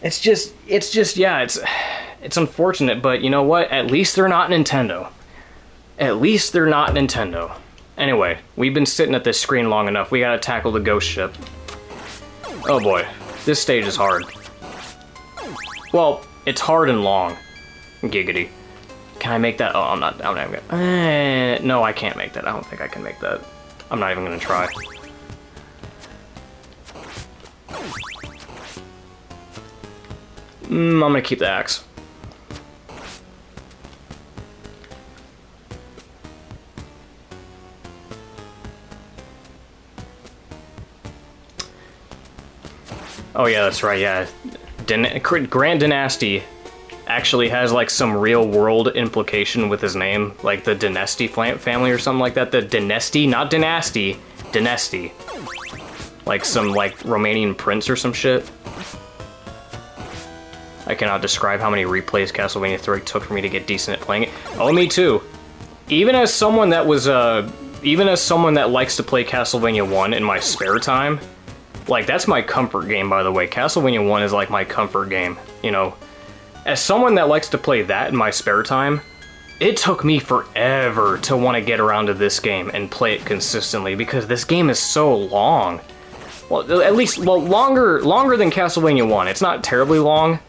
It's just, yeah, it's unfortunate, but you know what? At least they're not Nintendo. At least they're not Nintendo. Anyway, we've been sitting at this screen long enough. We gotta tackle the ghost ship. Oh boy, this stage is hard. Well, it's hard and long. Giggity. Can I make that? Oh, I'm not gonna... no, I can't make that. I don't think I can make that. I'm not even gonna try. I'm gonna keep the axe. Oh yeah, that's right, yeah. Grand Dynasty actually has, like, some real-world implication with his name. Like, the Dynasty family or something like that. The Dynasty, not Dynasty. Dynasty. Like, some, like, Romanian prince or some shit. I cannot describe how many replays Castlevania 3 took for me to get decent at playing it. Oh, me too. Even as someone that was, even as someone that likes to play Castlevania 1 in my spare time, like, that's my comfort game, by the way. Castlevania 1 is, like, my comfort game, you know. As someone that likes to play that in my spare time, it took me forever to want to get around to this game and play it consistently, because this game is so long. Well, at least, well, longer than Castlevania 1. It's not terribly long,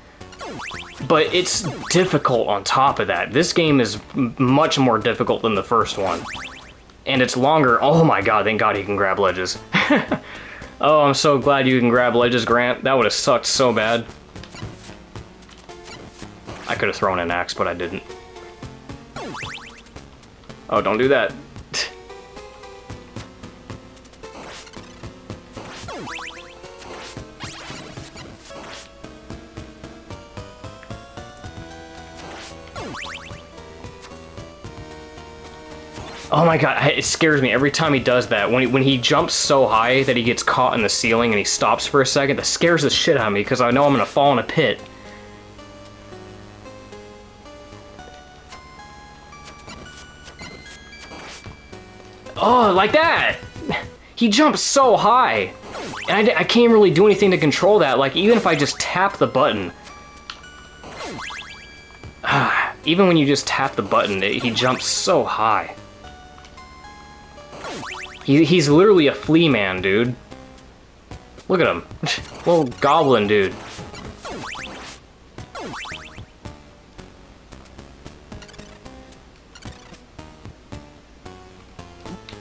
but it's difficult on top of that. This game is much more difficult than the first one. And it's longer. Oh my god, thank god he can grab ledges. Oh, I'm so glad you can grab ledges, Grant. That would have sucked so bad. I could have thrown an axe, but I didn't. Oh, don't do that. Oh my god, it scares me every time he does that. When he jumps so high that he gets caught in the ceiling and he stops for a second, that scares the shit out of me because I know I'm gonna fall in a pit. Oh, like that! He jumps so high! And I can't really do anything to control that, like, even if I just tap the button. Even when you just tap the button, he jumps so high. He's literally a flea man, dude. Look at him. Little goblin dude.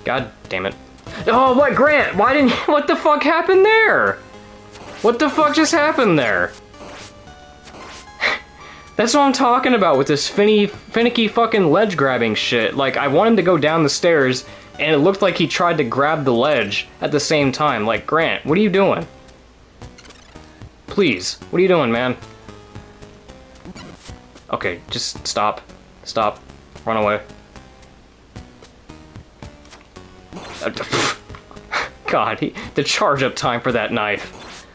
God damn it. Oh, what, Grant? Why didn't... What the fuck happened there? What the fuck just happened there? That's what I'm talking about with this finicky fucking ledge grabbing shit. Like, I wanted to go down the stairs, and it looked like he tried to grab the ledge at the same time. Like, Grant, what are you doing? Please, what are you doing, man? Okay, just stop. Stop. Run away. God, the charge up time for that knife.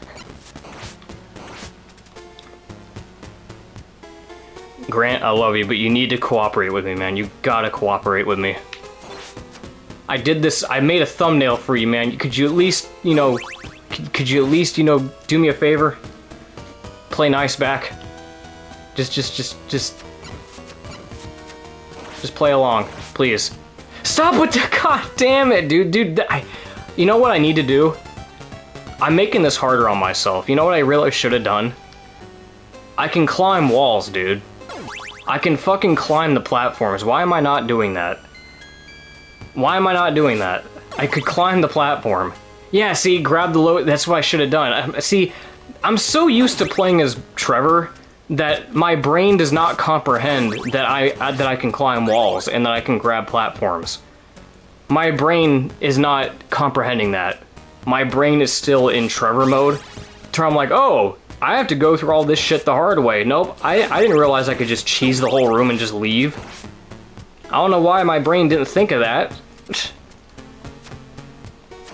Grant, I love you, but you need to cooperate with me, man. You gotta cooperate with me. I did this, I made a thumbnail for you, man. Could you at least, you know, could you at least, you know, do me a favor? Play nice back. Just play along, please. Stop with the, god damn it, dude, you know what I need to do? I'm making this harder on myself. You know what I really should have done? I can climb walls, dude. I can fucking climb the platforms. Why am I not doing that? Why am I not doing that? I could climb the platform. Yeah, see, grab the low... That's what I should have done. See, I'm so used to playing as Trevor that my brain does not comprehend that I can climb walls and that I can grab platforms. My brain is not comprehending that. My brain is still in Trevor mode. So I'm like, oh, I have to go through all this shit the hard way. Nope, I didn't realize I could just cheese the whole room and just leave. I don't know why my brain didn't think of that.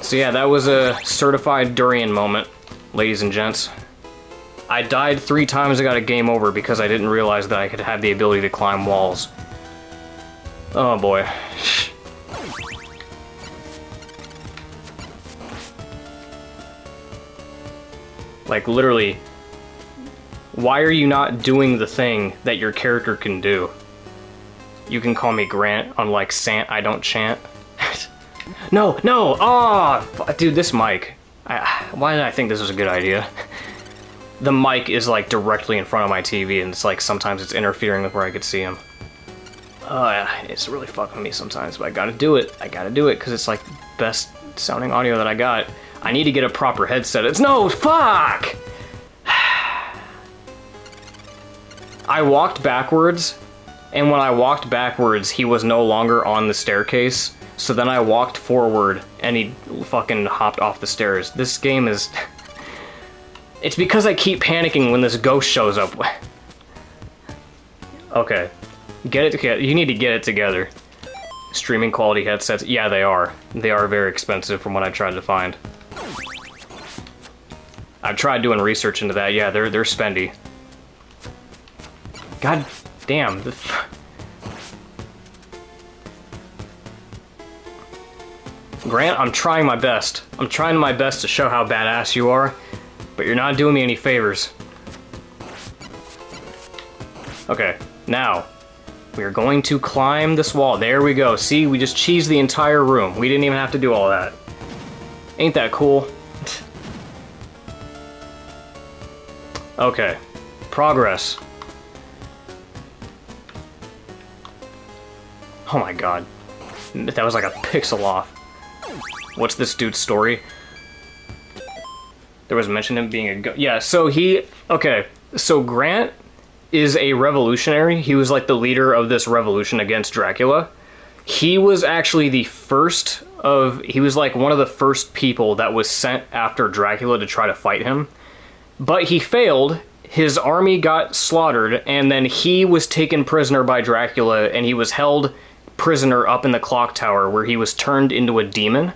So yeah, that was a certified durian moment, ladies and gents. I died 3 times, I got a game over because I didn't realize that I could have the ability to climb walls. Oh boy. Like, literally, why are you not doing the thing that your character can do? You can call me Grant, unlike Sant, I don't chant. No, no! Oh, dude, this mic. Why did I think this was a good idea? The mic is, like, directly in front of my TV, and it's like, sometimes it's interfering with where I could see him. It's really fucking me sometimes, but I gotta do it. I gotta do it, because it's, like, best sounding audio that I got. I need to get a proper headset. It's no, fuck! I walked backwards, and when I walked backwards, he was no longer on the staircase, so then I walked forward, and he fucking hopped off the stairs. This game is... It's because I keep panicking when this ghost shows up. Okay. Get it together. You need to get it together. Streaming quality headsets. Yeah, they are. They are very expensive from what I tried to find. I've tried doing research into that. Yeah, they're spendy. God damn. Grant, I'm trying my best. I'm trying my best to show how badass you are, but you're not doing me any favors. Okay, now, we are going to climb this wall. There we go. See, we just cheesed the entire room. We didn't even have to do all that. Ain't that cool? Okay, progress. Oh my god. That was like a pixel off. What's this dude's story? There was mention of him being a yeah, so okay, so Grant is a revolutionary. He was like the leader of this revolution against Dracula. He was actually he was like one of the first people that was sent after Dracula to try to fight him. But he failed, his army got slaughtered, and then he was taken prisoner by Dracula, and he was held prisoner up in the clock tower where he was turned into a demon.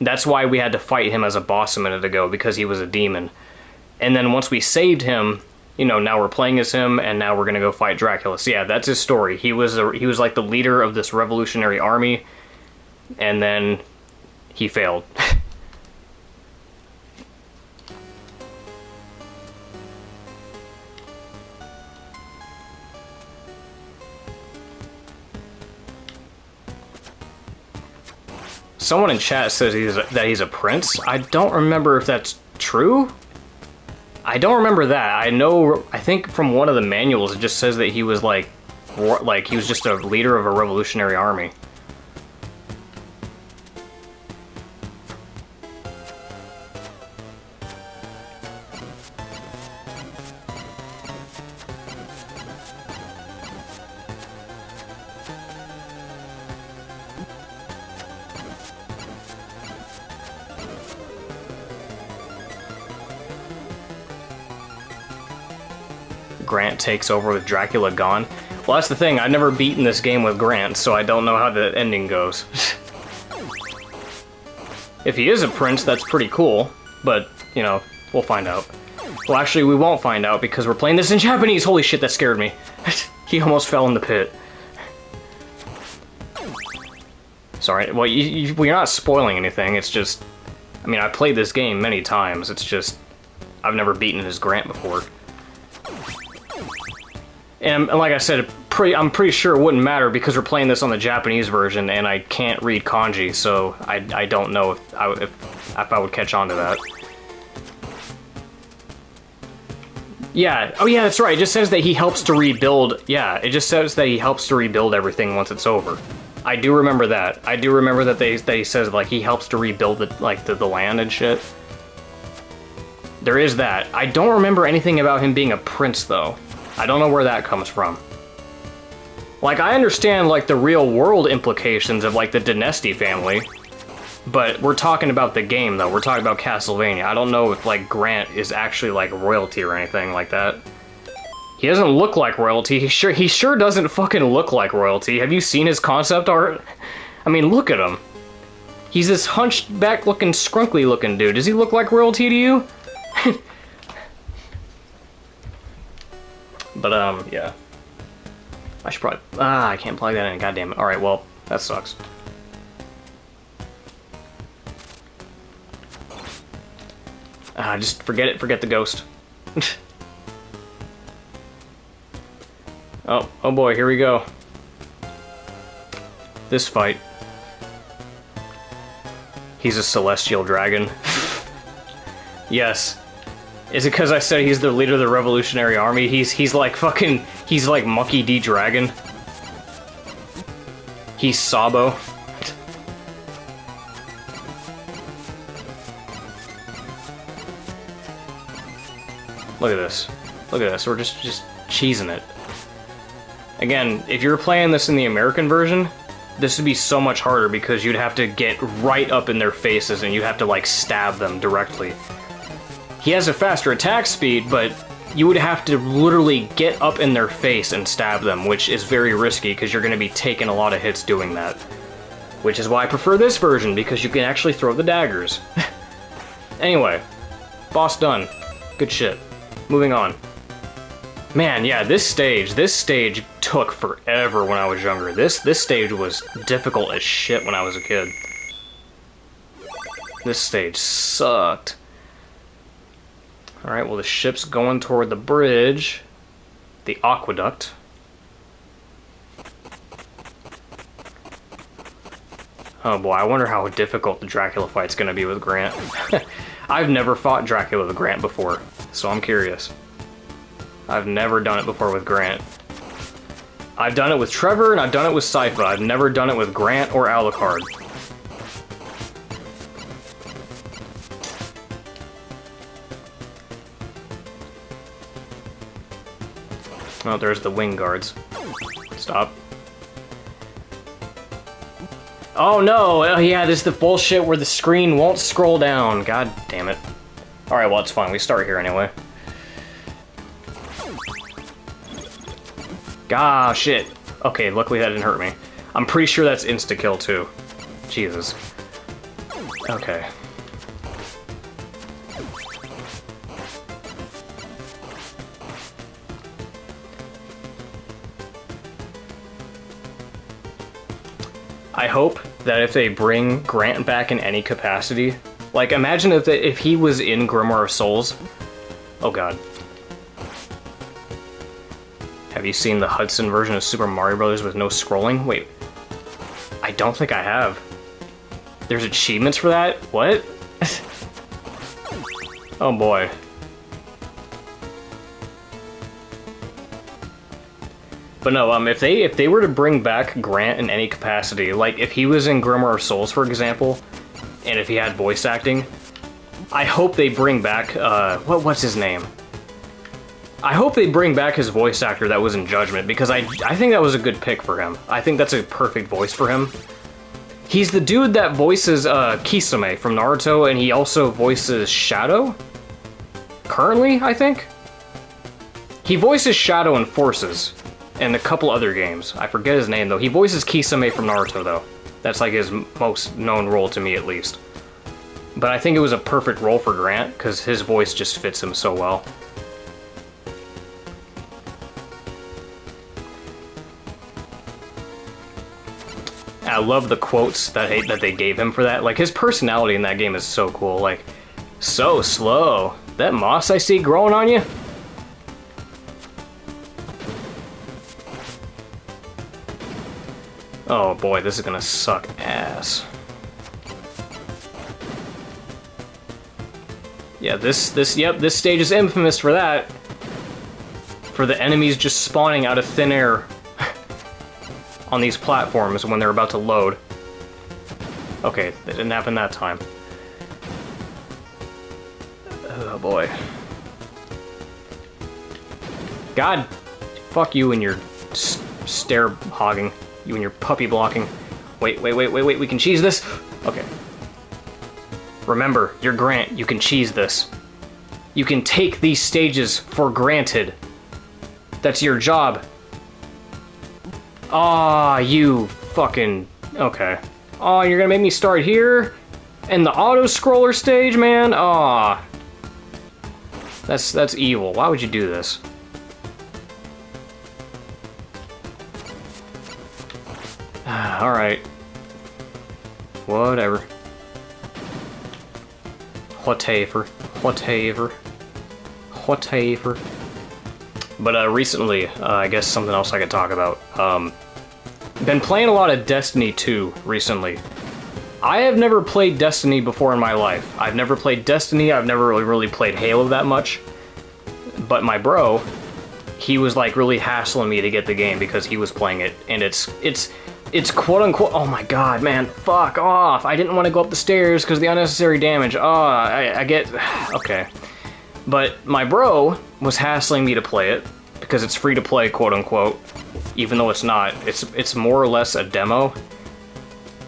That's why we had to fight him as a boss a minute ago, because he was a demon. And then once we saved him, you know, now we're playing as him, and now we're gonna go fight Dracula. So yeah, that's his story. He was like the leader of this revolutionary army, and then he failed. Someone in chat says that he's a prince. I don't remember if that's true. I don't remember that. I think from one of the manuals it just says that he was like he was just a leader of a revolutionary army. Grant takes over with Dracula gone. Well, that's the thing, I've never beaten this game with Grant, so I don't know how the ending goes. If he is a prince, that's pretty cool, but, you know, we'll find out. Well, actually, we won't find out because we're playing this in Japanese! Holy shit, that scared me. He almost fell in the pit. Sorry, well, you're not spoiling anything, it's just... I mean, I played this game many times, it's just... I've never beaten as Grant before. And like I said, I'm pretty sure it wouldn't matter because we're playing this on the Japanese version and I can't read kanji, so I don't know if I would catch on to that. Yeah, oh yeah, that's right, it just says that he helps to rebuild, yeah, it just says that he helps to rebuild everything once it's over. I do remember that. I do remember that he says, like, he helps to rebuild the land and shit. There is that. I don't remember anything about him being a prince, though. I don't know where that comes from. Like, I understand, like, the real-world implications of, like, the Dynasty family, but we're talking about the game, though. We're talking about Castlevania. I don't know if, like, Grant is actually, like, royalty or anything like that. He doesn't look like royalty. He sure doesn't fucking look like royalty. Have you seen his concept art? I mean, look at him. He's this hunchback-looking, scrunkly-looking dude. Does he look like royalty to you? But, yeah. I should probably... I can't plug that in, goddammit. Alright, well, that sucks. Just forget it, forget the ghost. Oh boy, here we go. This fight. He's a celestial dragon. Yes. Is it because I said he's the leader of the Revolutionary Army? He's like fucking... He's like Monkey D. Dragon. He's Sabo. Look at this. Look at this. We're just cheesing it. Again, if you're playing this in the American version, this would be so much harder because you'd have to get right up in their faces and you'd have to, like, stab them directly. He has a faster attack speed, but you would have to literally get up in their face and stab them, which is very risky because you're going to be taking a lot of hits doing that. Which is why I prefer this version, because you can actually throw the daggers. Anyway, boss done. Good shit. Moving on. Man, yeah, this stage took forever when I was younger. This stage was difficult as shit when I was a kid. This stage sucked. Alright, well, the ship's going toward the bridge. The aqueduct. Oh boy, I wonder how difficult the Dracula fight's gonna be with Grant. I've never fought Dracula with Grant before, so I'm curious. I've never done it before with Grant. I've done it with Trevor, and I've done it with Sypha. I've never done it with Grant or Alucard. Oh, there's the wing guards. Stop. Oh no! Oh, yeah, this is the bullshit where the screen won't scroll down. God damn it. Alright, well, it's fine. We start here anyway. Ah, shit. Okay, luckily that didn't hurt me. I'm pretty sure that's insta-kill, too. Jesus. Okay. I hope that if they bring Grant back in any capacity, like, imagine if he was in Grimoire of Souls. Oh god. Have you seen the Hudson version of Super Mario Bros. With no scrolling? Wait. I don't think I have. There's achievements for that? What? Oh boy. But no, if they were to bring back Grant in any capacity, like if he was in Grimoire of Souls, for example, and if he had voice acting, I hope they bring back, what's his name? I hope they bring back his voice actor that was in Judgment, because I think that was a good pick for him. I think that's a perfect voice for him. He's the dude that voices Kisame from Naruto, and he also voices Shadow? Currently, I think? He voices Shadow in Forces, and a couple other games. I forget his name, though. He voices Kisame from Naruto, though. That's like his most known role to me, at least. But I think it was a perfect role for Grant, because his voice just fits him so well. I love the quotes that they gave him for that. Like, his personality in that game is so cool. Like, so slow. That moss I see growing on you? Oh boy, this is gonna suck ass. Yeah, this stage is infamous for that. For the enemies just spawning out of thin air on these platforms when they're about to load. Okay, it didn't happen that time. Oh boy. God, fuck you and your stare hogging. You and your puppy blocking. Wait, we can cheese this? Okay. Remember, you're Grant, you can cheese this. You can take these stages for granted. That's your job. Aw, you fucking... Okay. Aw, you're gonna make me start here? In the auto-scroller stage, man? Aw. That's evil. Why would you do this? Alright. Whatever. Whatever. But recently, I guess something else I could talk about. Been playing a lot of Destiny 2 recently. I have never played Destiny before in my life. I've never played Destiny, I've never really played Halo that much. But my bro, he was like really hassling me to get the game because he was playing it, and it's quote-unquote... Oh my god, man, fuck off! I didn't want to go up the stairs because of the unnecessary damage. Oh, I get... Okay. But my bro was hassling me to play it, because it's free to play, quote-unquote, even though it's not. It's more or less a demo.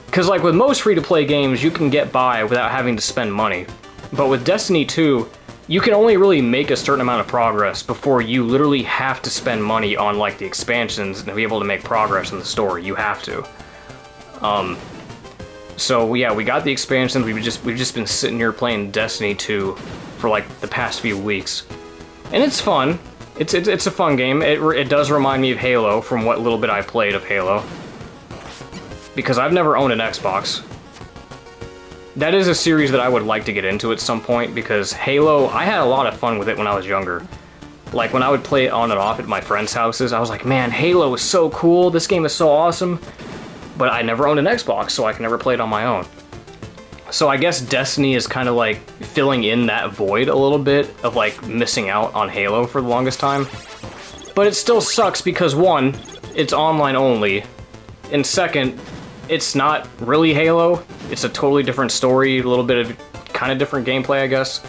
Because, like, with most free-to-play games, you can get by without having to spend money. But with Destiny 2, you can only really make a certain amount of progress before you literally have to spend money on, like, the expansions to be able to make progress in the story. You have to. So, yeah, we got the expansions. We've just been sitting here playing Destiny 2 for, like, the past few weeks. And it's fun. It's a fun game. It does remind me of Halo from what little bit I played of Halo. Because I've never owned an Xbox. That is a series that I would like to get into at some point, because Halo, I had a lot of fun with it when I was younger. Like, when I would play it on and off at my friends' houses, I was like, man, Halo is so cool, this game is so awesome. But I never owned an Xbox, so I can never play it on my own. So I guess Destiny is kind of like filling in that void a little bit of like missing out on Halo for the longest time. But it still sucks because one, it's online only. And second, it's not really Halo. It's a totally different story, a little bit of kind of different gameplay, I guess.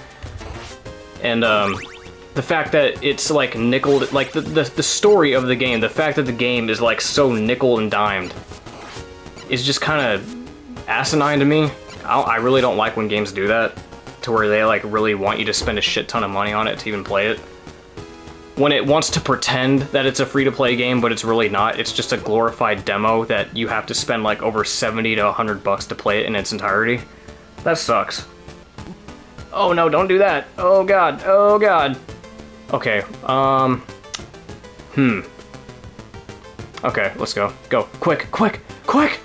And the fact that it's like nickeled, like the story of the game, the fact that the game is like so nickel and dimed is just kind of asinine to me. I really don't like when games do that, to where they like really want you to spend a shit ton of money on it to even play it. When it wants to pretend that it's a free-to-play game, but it's really not. It's just a glorified demo that you have to spend like over 70 to 100 bucks to play it in its entirety. That sucks. Oh no, don't do that. Oh god, oh god. Okay, Okay, let's go. Go, quick, quick, quick!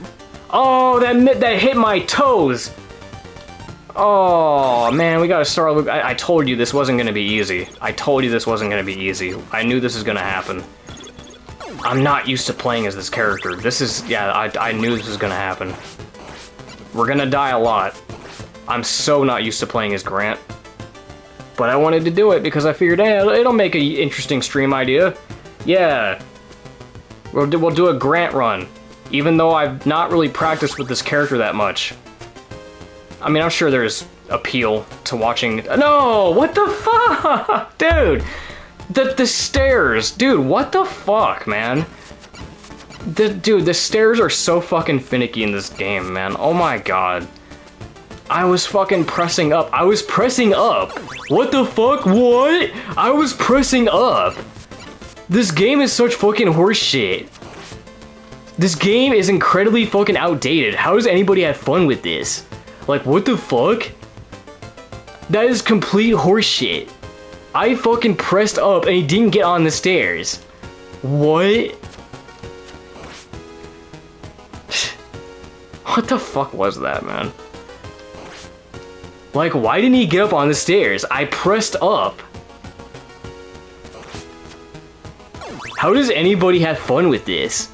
Oh, that hit my toes! Oh, man, we gotta start... I told you this wasn't gonna be easy. I told you this wasn't gonna be easy. I knew this was gonna happen. I'm not used to playing as this character. This is... Yeah, I knew this was gonna happen. We're gonna die a lot. I'm so not used to playing as Grant. But I wanted to do it because I figured, hey, it'll make an interesting stream idea. Yeah. We'll do a Grant run. Even though I've not really practiced with this character that much. I mean, I'm sure there's appeal to watching... No! What the fuck? Dude! The stairs! Dude, what the fuck, man? Dude, the stairs are so fucking finicky in this game, man. Oh my god. I was fucking pressing up. I was pressing up! What the fuck? What? I was pressing up! This game is such fucking horseshit. This game is incredibly fucking outdated. How does anybody have fun with this? Like, what the fuck? That is complete horseshit. I fucking pressed up and he didn't get on the stairs. What? What the fuck was that, man? Like, why didn't he get up on the stairs? I pressed up. How does anybody have fun with this?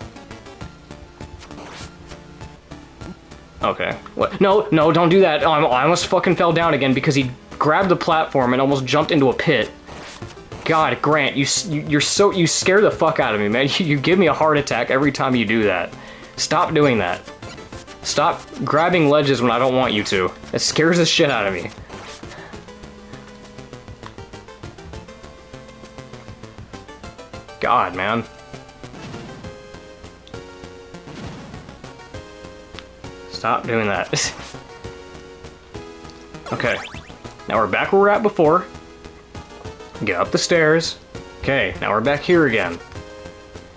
Okay. What? No, no, don't do that. I almost fucking fell down again because he grabbed the platform and almost jumped into a pit. God, Grant, you scare the fuck out of me, man. You give me a heart attack every time you do that. Stop doing that. Stop grabbing ledges when I don't want you to. It scares the shit out of me. God, man. Stop doing that. Okay. Now we're back where we're at before. Get up the stairs. Okay, now we're back here again.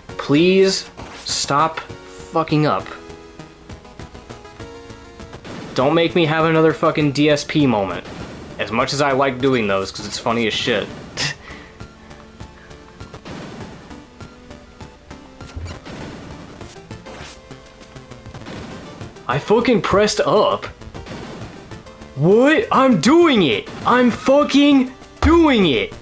Please stop fucking up. Don't make me have another fucking DSP moment. As much as I like doing those, because it's funny as shit. I fucking pressed up. What? I'm doing it! I'm fucking doing it!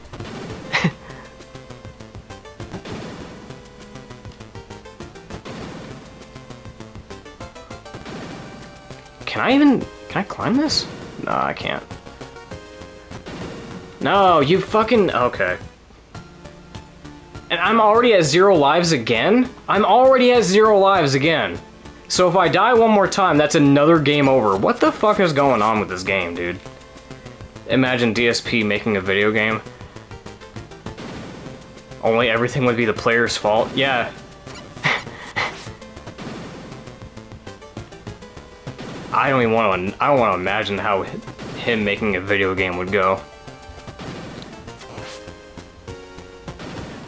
Can I climb this? No, I can't. No, you fucking... Okay. And I'm already at 0 lives again? I'm already at 0 lives again. So if I die one more time, that's another game over. What the fuck is going on with this game, dude? Imagine DSP making a video game. Only everything would be the player's fault. Yeah. I don't want to imagine how him making a video game would go.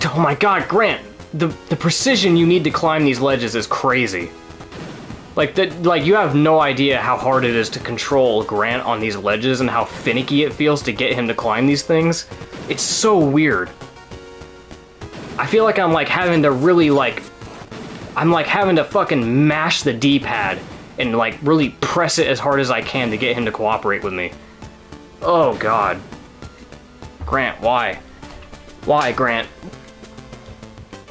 Oh my god, Grant! The precision you need to climb these ledges is crazy. Like you have no idea how hard it is to control Grant on these ledges and how finicky it feels to get him to climb these things. It's so weird. I feel like I'm like having to really I'm like having to fucking mash the D-pad and like really press it as hard as I can to get him to cooperate with me. Oh god. Grant, why? Why, Grant?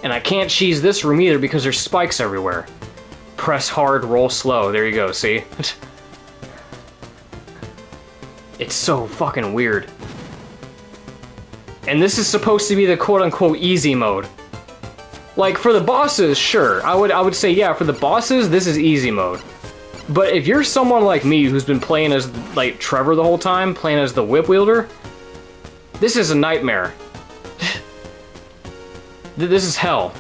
And I can't cheese this room either because there's spikes everywhere. Press hard, roll slow. There you go, see? It's so fucking weird. And this is supposed to be the quote-unquote easy mode. Like, for the bosses, sure. I would say, yeah, for the bosses, this is easy mode. But if you're someone like me who's been playing as, like, Trevor the whole time, playing as the whip wielder, this is a nightmare. This is hell.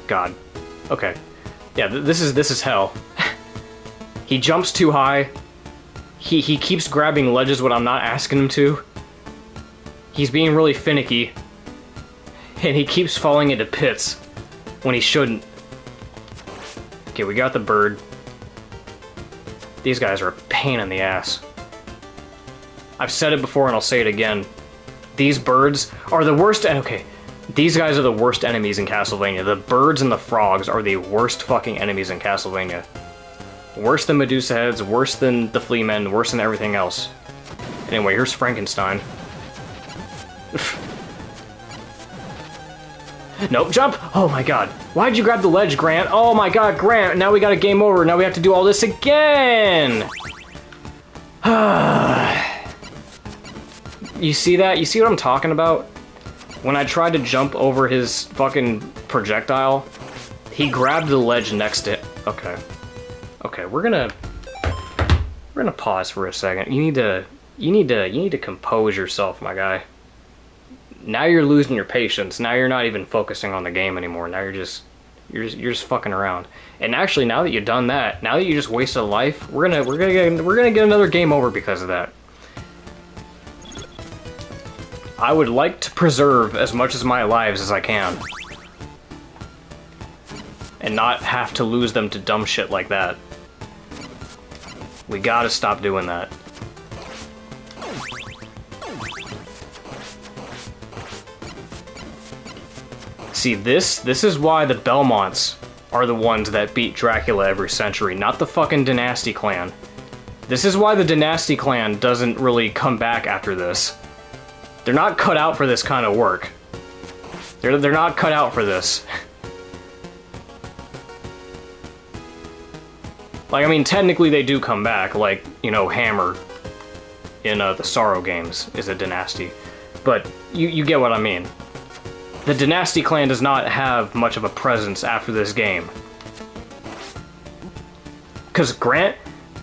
God. Okay. Yeah, this is hell. He jumps too high. He keeps grabbing ledges when I'm not asking him to. He's being really finicky. And he keeps falling into pits when he shouldn't. Okay, we got the bird. These guys are a pain in the ass. I've said it before and I'll say it again. These birds are the worst. Okay, these guys are the worst enemies in Castlevania. The birds and the frogs are the worst fucking enemies in Castlevania. Worse than Medusa heads, worse than the flea men, worse than everything else. Anyway, here's Frankenstein. Nope, jump! Oh my god. Why'd you grab the ledge, Grant? Oh my god, Grant! Now we got a game over. Now we have to do all this again! You see that? You see what I'm talking about? When I tried to jump over his fucking projectile, he grabbed the ledge next to it. Okay. Okay, we're gonna pause for a second. You need to compose yourself, my guy. Now you're losing your patience. Now you're not even focusing on the game anymore. Now you're just fucking around. And actually, now that you've done that, now that you just wasted a life, we're gonna get another game over because of that. I would like to preserve as much of my lives as I can. And not have to lose them to dumb shit like that. We gotta stop doing that. See, this is why the Belmonts are the ones that beat Dracula every century, not the fucking Dynasty clan. This is why the Dynasty clan doesn't really come back after this. They're not cut out for this kind of work. They're not cut out for this. Like, I mean, technically they do come back, like, you know, Hammer in the Sorrow games is a Dynasty. But you get what I mean. The Dynasty clan does not have much of a presence after this game. Because Grant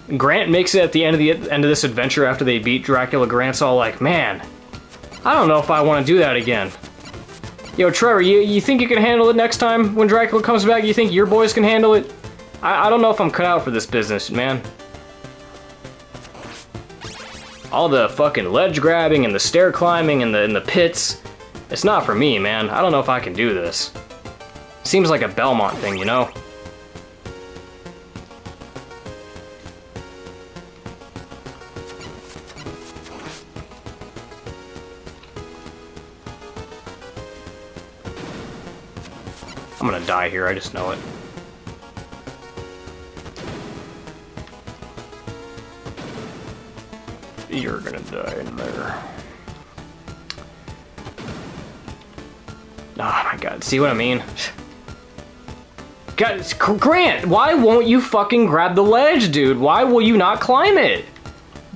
makes it at the end of this adventure after they beat Dracula. Grant's all like, man, I don't know if I want to do that again. Yo, Trevor, you think you can handle it next time when Dracula comes back? You think your boys can handle it? I don't know if I'm cut out for this business, man. All the fucking ledge grabbing and the stair climbing and the pits. It's not for me, man. I don't know if I can do this. Seems like a Belmont thing, you know? I'm gonna die here, I just know it. You're gonna die in there. Oh my god, see what I mean? God, Grant, why won't you fucking grab the ledge, dude? Why will you not climb it?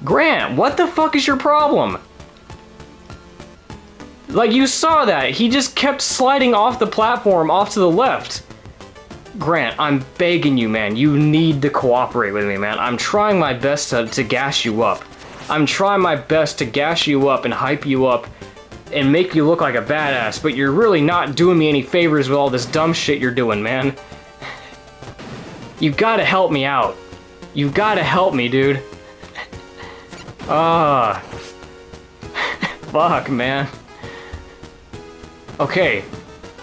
Grant, what the fuck is your problem? Like, you saw that. He just kept sliding off the platform off to the left. Grant, I'm begging you, man. You need to cooperate with me, man. I'm trying my best to gas you up. I'm trying my best to gas you up and hype you up and make you look like a badass, but you're really not doing me any favors with all this dumb shit you're doing, man. You gotta help me out. You gotta help me, dude. Ah. Fuck, man. Okay.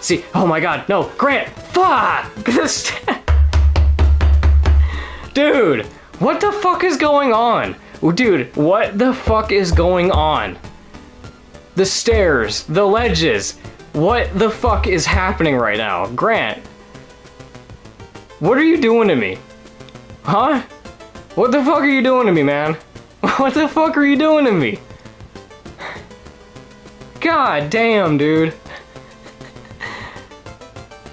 See, oh my god, no, Grant! Fuck! Dude, what the fuck is going on? Dude, what the fuck is going on? The stairs, the ledges, what the fuck is happening right now? Grant, what are you doing to me? Huh? What the fuck are you doing to me, man? What the fuck are you doing to me? God damn, dude.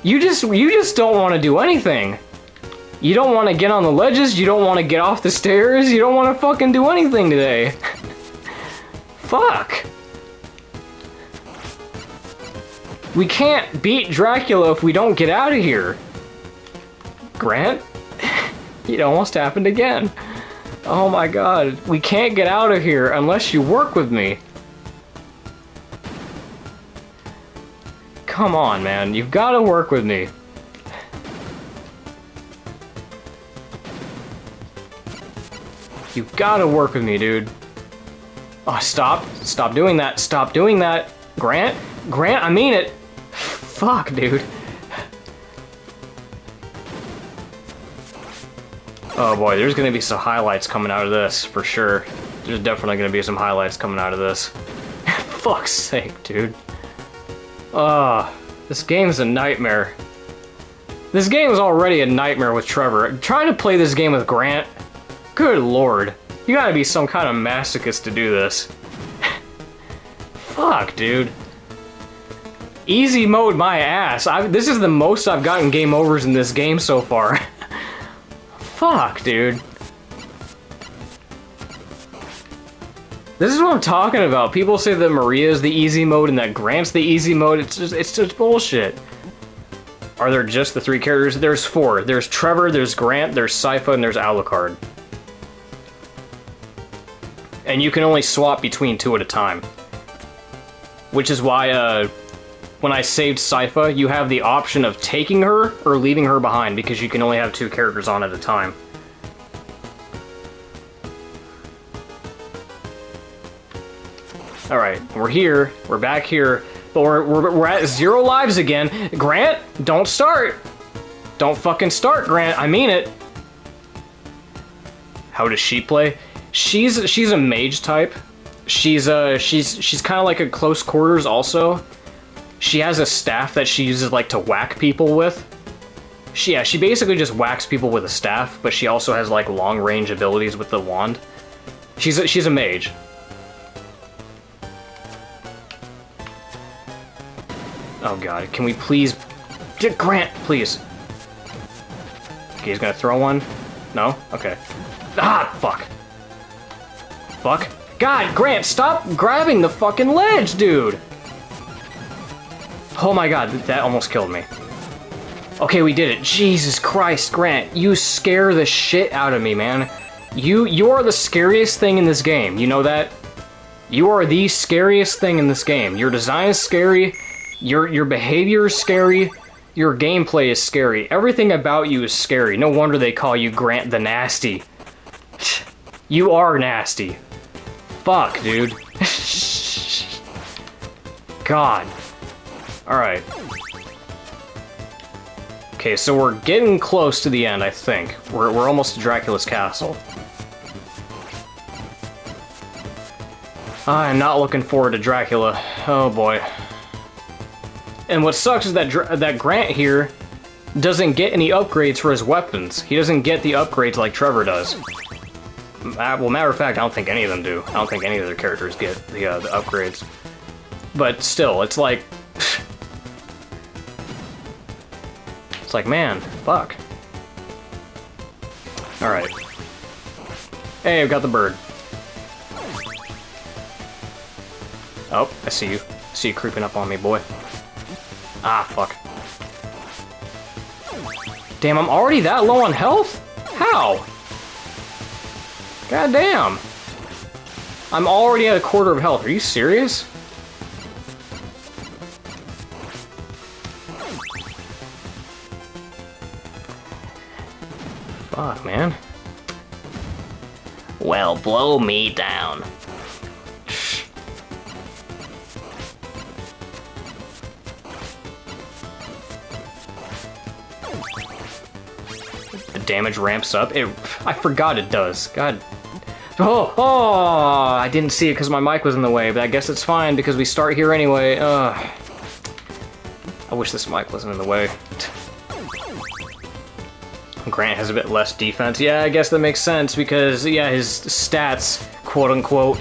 You just don't want to do anything. You don't want to get on the ledges, you don't want to get off the stairs, you don't want to fucking do anything today. Fuck. We can't beat Dracula if we don't get out of here. Grant? It almost happened again. Oh my god. We can't get out of here unless you work with me. Come on, man. You've got to work with me. You've got to work with me, dude. Oh, stop. Stop doing that. Stop doing that. Grant? Grant, I mean it. Fuck, dude. Oh boy, there's gonna be some highlights coming out of this, for sure. There's definitely gonna be some highlights coming out of this. Fuck's sake, dude. This game's a nightmare. This game is already a nightmare with Trevor. Trying to play this game with Grant? Good lord. You gotta be some kind of masochist to do this. Fuck, dude. Easy mode my ass. This is the most I've gotten game overs in this game so far. Fuck, dude. This is what I'm talking about. People say that Maria's the easy mode and that Grant's the easy mode. It's just bullshit. Are there just the 3 characters? There's 4. There's Trevor, there's Grant, there's Sypha, and there's Alucard. And you can only swap between 2 at a time. Which is why, when I saved Sypha, you have the option of taking her or leaving her behind, because you can only have 2 characters on at a time. Alright, we're here, we're back here, but we're at 0 lives again. Grant, don't start! Don't fucking start, Grant, I mean it! How does she play? She's a mage type. She's kind of like a close quarters also. She has a staff that she uses like to whack people with. She basically just whacks people with a staff, but she also has like long range abilities with the wand. She's a mage. Oh god, can we please get Grant, please? Okay, he's gonna throw one. No? Okay. Ah, fuck. Fuck. God, Grant, stop grabbing the fucking ledge, dude! Oh my god, that almost killed me. Okay, we did it. Jesus Christ, Grant, you scare the shit out of me, man. You are the scariest thing in this game, you know that? You are the scariest thing in this game. Your design is scary, your behavior is scary, your gameplay is scary. Everything about you is scary. No wonder they call you Grant the Nasty. You are nasty. Fuck, dude. God. Alright. Okay, so we're getting close to the end, I think. We're almost to Dracula's castle. I'm not looking forward to Dracula. Oh boy. And what sucks is that Grant here doesn't get any upgrades for his weapons. He doesn't get the upgrades like Trevor does. Well, matter of fact, I don't think any of them do. I don't think any of their characters get the upgrades. But still, it's like... It's like, man, fuck. Alright. Hey, I've got the bird. Oh, I see you. I see you creeping up on me, boy. Ah, fuck. Damn, I'm already that low on health? How? God damn. I'm already at a quarter of health. Are you serious? Fuck, man. Well, blow me down. The damage ramps up. I forgot it does. God. Oh, I didn't see it because my mic was in the way, but I guess it's fine because we start here anyway. I wish this mic wasn't in the way. Grant has a bit less defense. Yeah, I guess that makes sense because, yeah, his stats, quote unquote,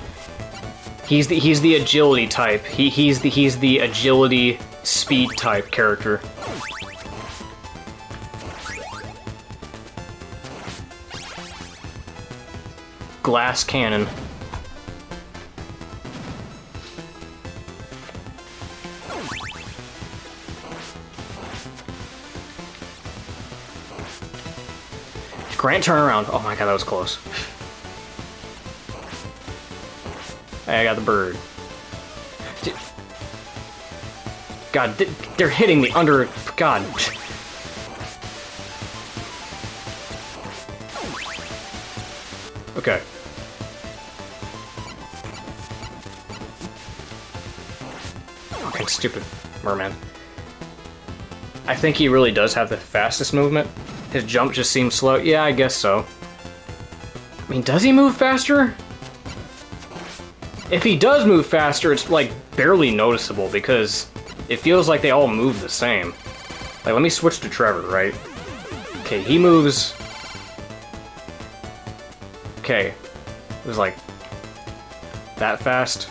he's the agility type. He's the agility speed type character. Glass cannon. Grant, turn around. Oh my god, that was close. Hey, I got the bird. God, they're hitting me under... God. Okay. Fucking stupid merman. I think he really does have the fastest movement. His jump just seems slow. Yeah, I guess so. I mean, does he move faster? If he does move faster, it's like barely noticeable because it feels like they all move the same. Like, let me switch to Trevor, right? Okay, he moves... Okay. It was like... that fast.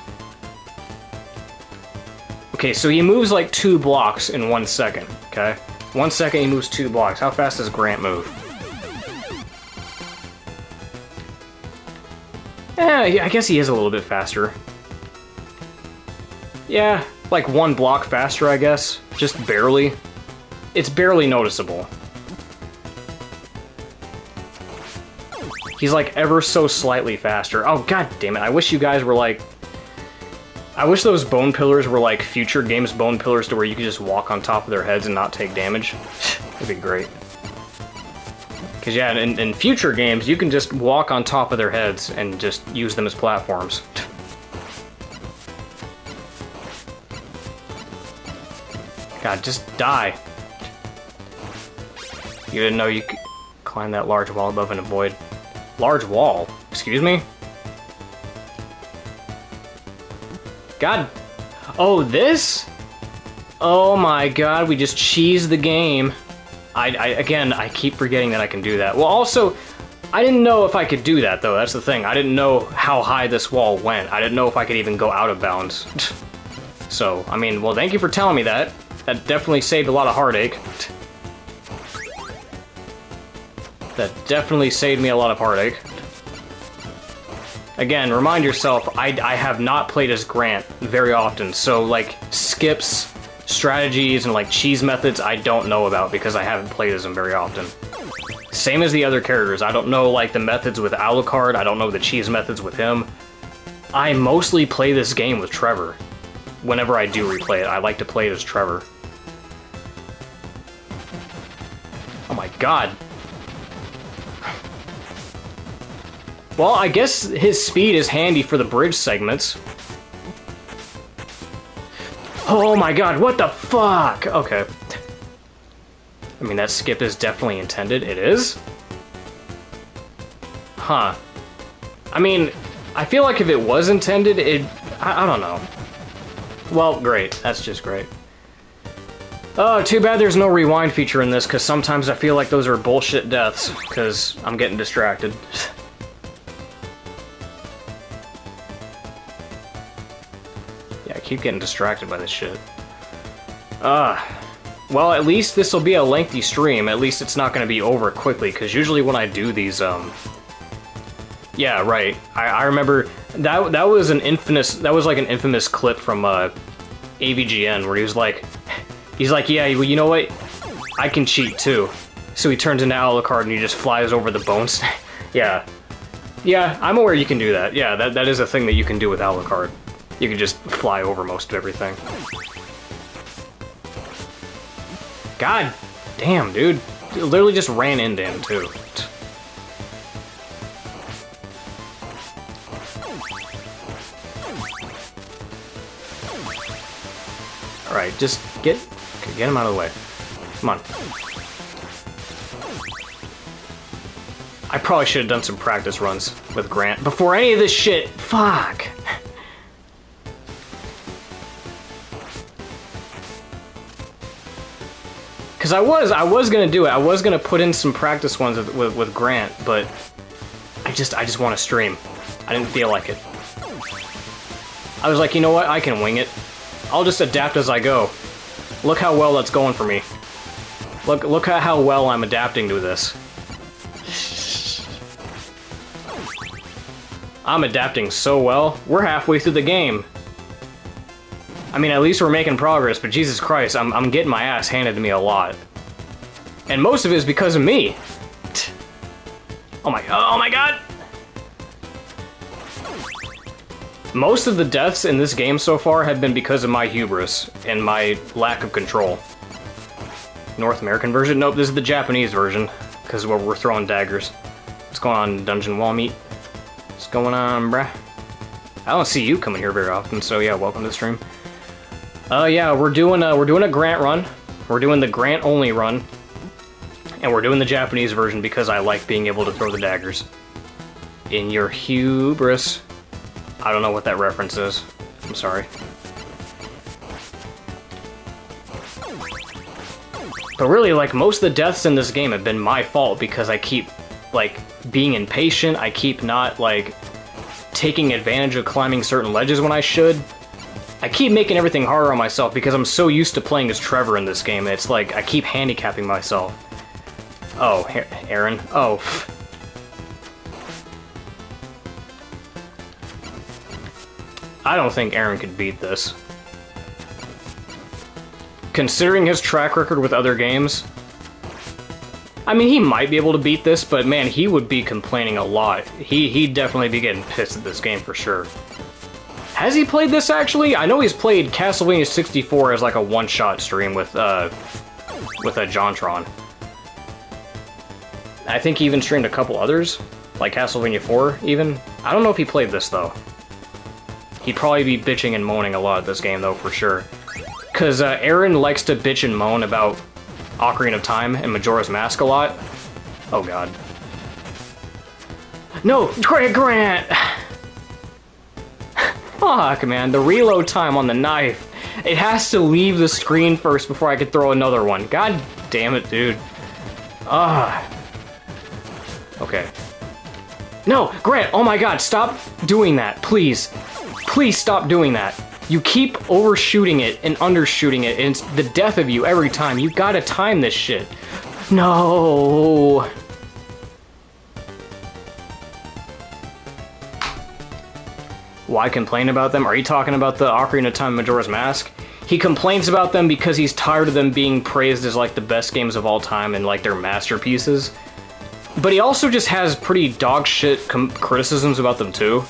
Okay, so he moves like 2 blocks in 1 second, okay? 1 second he moves 2 blocks. How fast does Grant move? Yeah, I guess he is a little bit faster. Yeah, like 1 block faster, I guess. Just barely. It's barely noticeable. He's like ever so slightly faster. Oh, god damn it. I wish you guys were like... I wish those bone pillars were like future games bone pillars to where you could just walk on top of their heads and not take damage. That'd be great. Because yeah, in future games, you can just walk on top of their heads and just use them as platforms. God, just die. You didn't know you could climb that large wall above and avoid... Large wall? Excuse me? God. Oh, this? Oh my god, we just cheesed the game. Again, I keep forgetting that I can do that. Well, also, I didn't know if I could do that, though. That's the thing. I didn't know how high this wall went. I didn't know if I could even go out of bounds. So, I mean, well, thank you for telling me that. That definitely saved a lot of heartache. That definitely saved me a lot of heartache. Again, remind yourself, I have not played as Grant very often, so, like, skips, strategies, and, like, cheese methods I don't know about because I haven't played as him very often. Same as the other characters. I don't know, like, the methods with Alucard, I don't know the cheese methods with him. I mostly play this game with Trevor. Whenever I do replay it, I like to play it as Trevor. Oh my god. Well, I guess his speed is handy for the bridge segments. Oh my god, what the fuck? Okay. I mean, that skip is definitely intended. It is? Huh. I mean, I feel like if it was intended, I don't know. Well, great. That's just great. Oh, too bad there's no rewind feature in this, because sometimes I feel like those are bullshit deaths, because I'm getting distracted. Yeah, I keep getting distracted by this shit. Well, at least this will be a lengthy stream. At least it's not going to be over quickly, because usually when I do these, yeah, right. I remember that was an infamous, that was like an infamous clip from AVGN where he's like, yeah, well, you know what? I can cheat too. So he turns into Alucard and he just flies over the bones. Yeah. Yeah, I'm aware you can do that. Yeah, that is a thing that you can do with Alucard. You can just fly over most of everything. God damn, dude. It literally just ran into him too. Alright, just get him out of the way. Come on. I probably should have done some practice runs with Grant before any of this shit. Fuck. Because I was gonna do it. I was gonna put in some practice ones with Grant, but I just want to stream. I didn't feel like it. I was like, you know what? I can wing it. I'll just adapt as I go. Look how well that's going for me. Look at how well I'm adapting to this. I'm adapting so well. We're halfway through the game. I mean, at least we're making progress, but Jesus Christ, I'm getting my ass handed to me a lot. And most of it is because of me. Oh my god! Most of the deaths in this game so far have been because of my hubris and my lack of control. North American version? Nope, this is the Japanese version, because we're throwing daggers. What's going on, Dungeon Wall Meat? What's going on, bruh? I don't see you coming here very often, so yeah, welcome to the stream. Yeah, we're doing a Grant run. We're doing the Grant only run. And we're doing the Japanese version because I like being able to throw the daggers. In your hubris. I don't know what that reference is. I'm sorry. But really, like, most of the deaths in this game have been my fault because I keep, like, being impatient. I keep not, like, taking advantage of climbing certain ledges when I should. I keep making everything harder on myself because I'm so used to playing as Trevor in this game. It's like, I keep handicapping myself. Oh, Aaron. Oh. I don't think Aaron could beat this. Considering his track record with other games, I mean, he might be able to beat this, but man, he would be complaining a lot. He'd definitely be getting pissed at this game for sure. Has he played this, actually? I know he's played Castlevania 64 as like a one-shot stream with a Jontron. I think he even streamed a couple others, like Castlevania 4, even. I don't know if he played this, though. He'd probably be bitching and moaning a lot at this game, though, for sure. Because Aaron likes to bitch and moan about Ocarina of Time and Majora's Mask a lot. Oh, God. No! Grant! Fuck, man. The reload time on the knife. It has to leave the screen first before I could throw another one. God damn it, dude. Okay. No! Grant! Oh my god, stop doing that, please. Please stop doing that. You keep overshooting it and undershooting it, and it's the death of you every time. You gotta time this shit. No! Why complain about them? Are you talking about the Ocarina of Time Majora's Mask? He complains about them because he's tired of them being praised as like the best games of all time and like their masterpieces. But he also just has pretty dog shit criticisms about them too.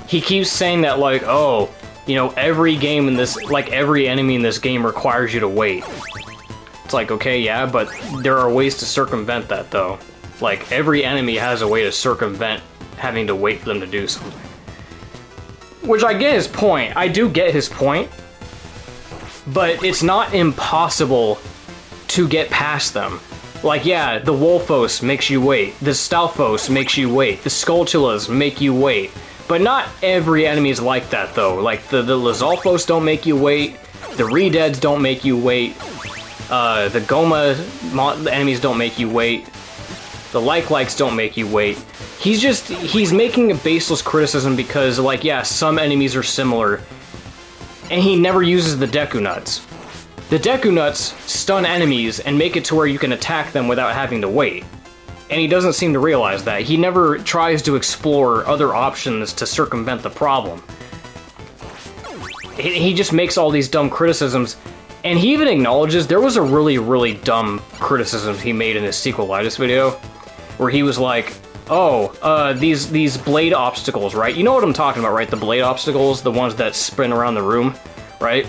He keeps saying that like, oh, you know, every game in this, like every enemy in this game requires you to wait. It's like, okay, yeah, but there are ways to circumvent that though. Like, every enemy has a way to circumvent having to wait for them to do something. Which I get his point. I do get his point. But it's not impossible to get past them. Like, yeah, the Wolfos makes you wait. The Stalfos makes you wait. The Skulltulas make you wait. But not every enemy is like that, though. Like, the Lizalfos don't make you wait. The Redeads don't make you wait. The Goma enemies don't make you wait. The Likes don't make you wait. He's making a baseless criticism because, like, yeah, some enemies are similar. And he never uses the Deku Nuts. The Deku Nuts stun enemies and make it to where you can attack them without having to wait. And he doesn't seem to realize that. He never tries to explore other options to circumvent the problem. He just makes all these dumb criticisms, and he even acknowledges there was a really, really dumb criticism he made in his Sequelitis video, where he was like, oh, these blade obstacles, right? You know what I'm talking about, right? The blade obstacles, the ones that spin around the room, right?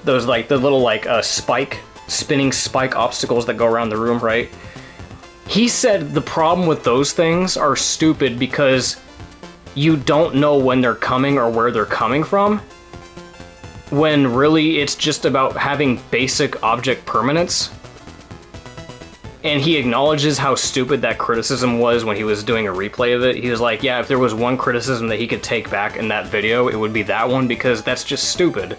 Those, like, the little, like, spinning spike obstacles that go around the room, right? He said the problem with those things are stupid because you don't know when they're coming or where they're coming from, when really it's just about having basic object permanence. And he acknowledges how stupid that criticism was when he was doing a replay of it. He was like, yeah, if there was one criticism that he could take back in that video, it would be that one, because that's just stupid.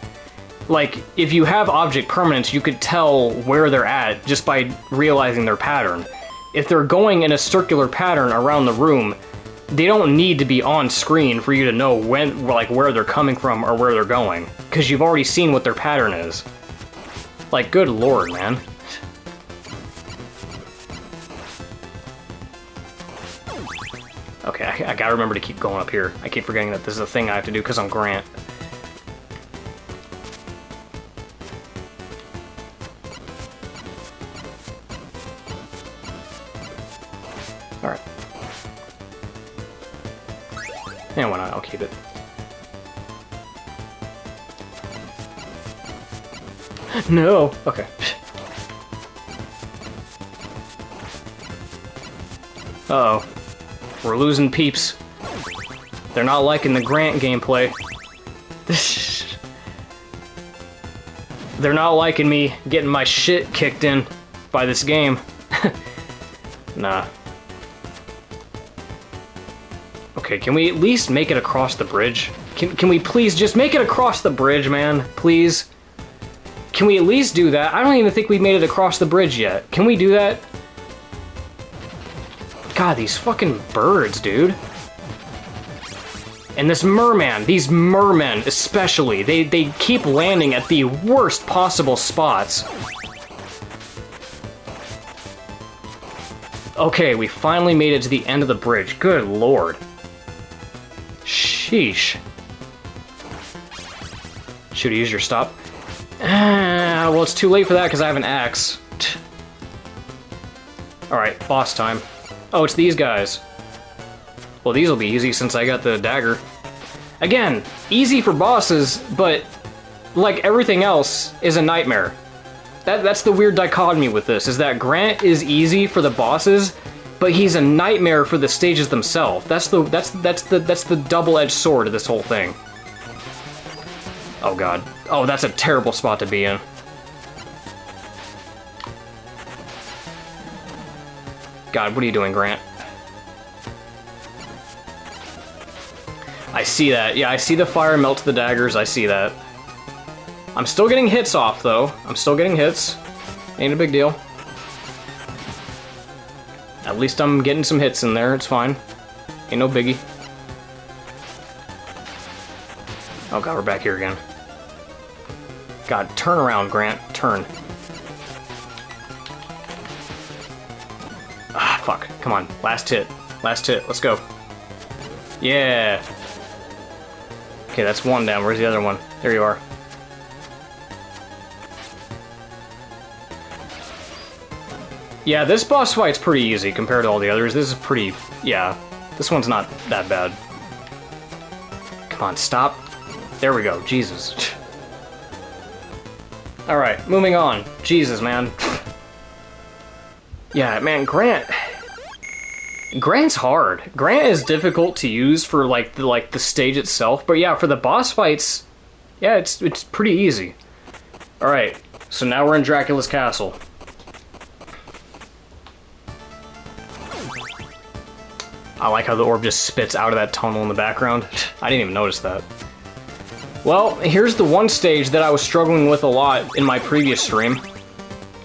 Like, if you have object permanence, you could tell where they're at just by realizing their pattern. If they're going in a circular pattern around the room, they don't need to be on screen for you to know when, like, where they're coming from or where they're going, because you've already seen what their pattern is. Like, good lord, man. Okay, I gotta remember to keep going up here. I keep forgetting that this is a thing I have to do because I'm Grant. Alright. And why not? I'll keep it. No! Okay. Uh-oh. We're losing peeps. They're not liking the Grant gameplay. They're not liking me getting my shit kicked in by this game. Nah. Okay, can we at least make it across the bridge? Can we please just make it across the bridge, man? Please? Can we at least do that? I don't even think we made it across the bridge yet. Can we do that? God, these fucking birds, dude. And this merman, these mermen especially, they keep landing at the worst possible spots. Okay, we finally made it to the end of the bridge. Good lord. Sheesh. Should have used your stop. Well, it's too late for that because I have an axe. Alright, boss time. Oh, it's these guys. Well, these will be easy since I got the dagger. Again, easy for bosses, but like everything else is a nightmare. That's the weird dichotomy with this, is that Grant is easy for the bosses, but he's a nightmare for the stages themselves. That's the double-edged sword of this whole thing. Oh god. Oh, that's a terrible spot to be in. God, what are you doing, Grant? I see that. Yeah, I see the fire melt the daggers. I see that. I'm still getting hits off, though. I'm still getting hits. Ain't a big deal. At least I'm getting some hits in there. It's fine. Ain't no biggie. Oh god, we're back here again. God, turn around, Grant. Turn. Ah, fuck. Come on. Last hit. Last hit. Let's go. Yeah. Okay, that's one down. Where's the other one? There you are. Yeah, this boss fight's pretty easy compared to all the others. This is pretty... yeah. This one's not that bad. Come on, stop. There we go. Jesus. Alright, moving on. Jesus, man. Yeah, man, Grant's hard. Grant is difficult to use for like the stage itself, but yeah, for the boss fights, yeah, it's pretty easy. All right, so now we're in Dracula's castle. I like how the orb just spits out of that tunnel in the background. I didn't even notice that. Well, here's the one stage that I was struggling with a lot in my previous stream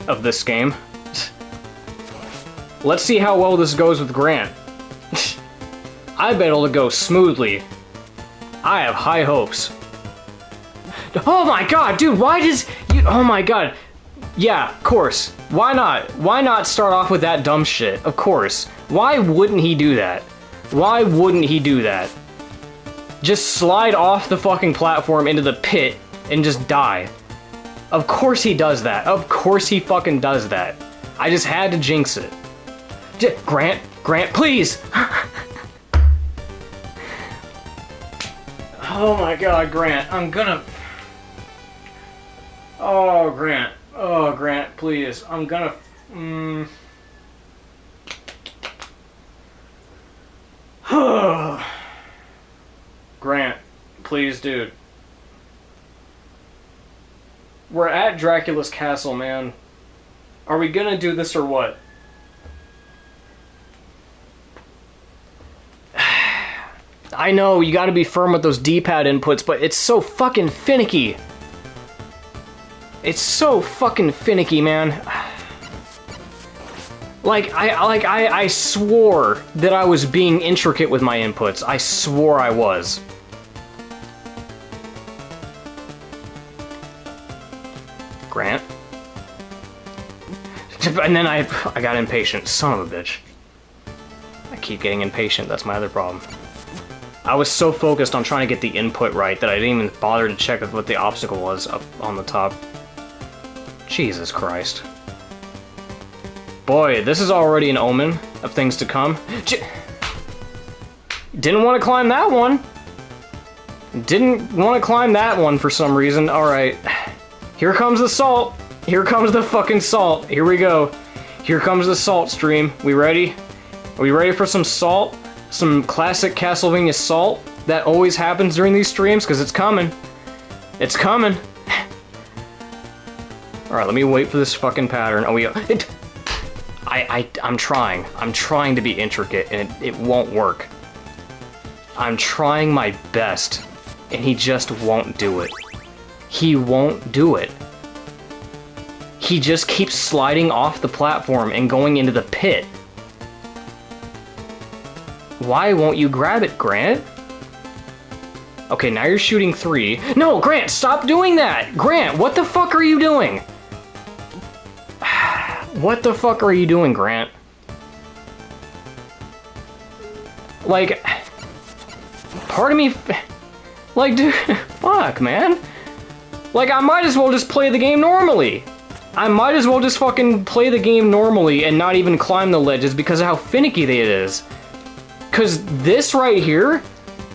of this game. Let's see how well this goes with Grant. I bet it'll go smoothly. I have high hopes. Oh my god, dude, why does you... oh my god. Yeah, of course. Why not? Why not start off with that dumb shit? Of course. Why wouldn't he do that? Why wouldn't he do that? Just slide off the fucking platform into the pit and just die. Of course he does that. Of course he fucking does that. I just had to jinx it. Grant, please! Oh my god, Grant, I'm gonna... oh, Grant, please, I'm gonna... Grant, please, dude. We're at Dracula's castle, man. Are we gonna do this or what? I know, you gotta be firm with those D-pad inputs, but it's so fucking finicky. It's so fucking finicky, man. I swore that I was being intricate with my inputs. I swore I was. Grant? And then I got impatient. Son of a bitch. I keep getting impatient, that's my other problem. I was so focused on trying to get the input right that I didn't even bother to check what the obstacle was up on the top. Jesus Christ. Boy, this is already an omen of things to come. Didn't want to climb that one. Didn't want to climb that one for some reason. Alright. Here comes the salt. Here comes the fucking salt. Here we go. Here comes the salt stream. We ready? Are we ready for some salt? Some classic Castlevania salt that always happens during these streams? Because it's coming. It's coming. Alright, let me wait for this fucking pattern. Oh, I'm trying. I'm trying to be intricate, and it won't work. I'm trying my best, and he just won't do it. He won't do it. He just keeps sliding off the platform and going into the pit. Why won't you grab it, Grant? Okay, now you're shooting 3. No, Grant, stop doing that! Grant, what the fuck are you doing? What the fuck are you doing, Grant? Like, part of me, like, dude, fuck, man. Like, I might as well just play the game normally. I might as well just fucking play the game normally and not even climb the ledges because of how finicky it is. Because this right here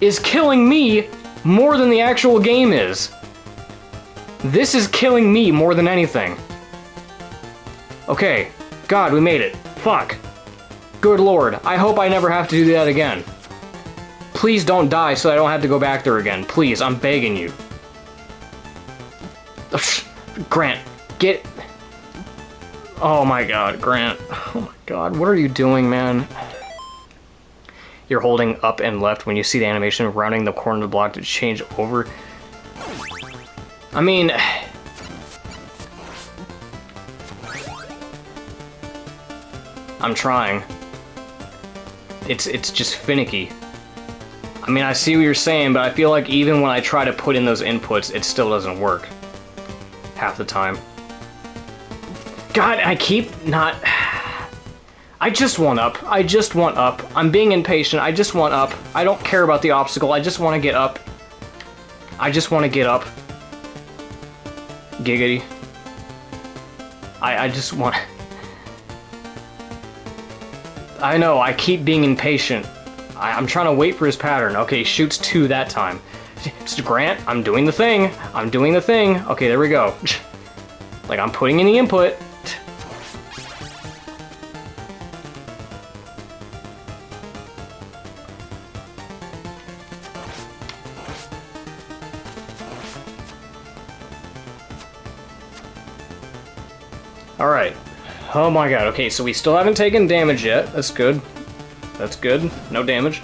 is killing me more than the actual game is. This is killing me more than anything. Okay, God, we made it. Fuck. Good lord, I hope I never have to do that again. Please don't die so I don't have to go back there again. Please, I'm begging you. Grant, get... Oh my god, Grant. Oh my god, what are you doing, man? You're holding up and left when you see the animation of rounding the corner of the block to change over. I mean... I'm trying. It's just finicky. I mean, I see what you're saying, but I feel like even when I try to put in those inputs, it still doesn't work. Half the time. God, I keep not... I just want up. I just want up. I'm being impatient. I just want up. I don't care about the obstacle. I just want to get up. I just want to get up. Giggity. I just want... I know, I keep being impatient. I'm trying to wait for his pattern. Okay, shoots 2 that time. Grant, I'm doing the thing. I'm doing the thing. Okay, there we go. Like, I'm putting in the input. Alright. Oh my god, okay, so we still haven't taken damage yet. That's good. That's good. No damage.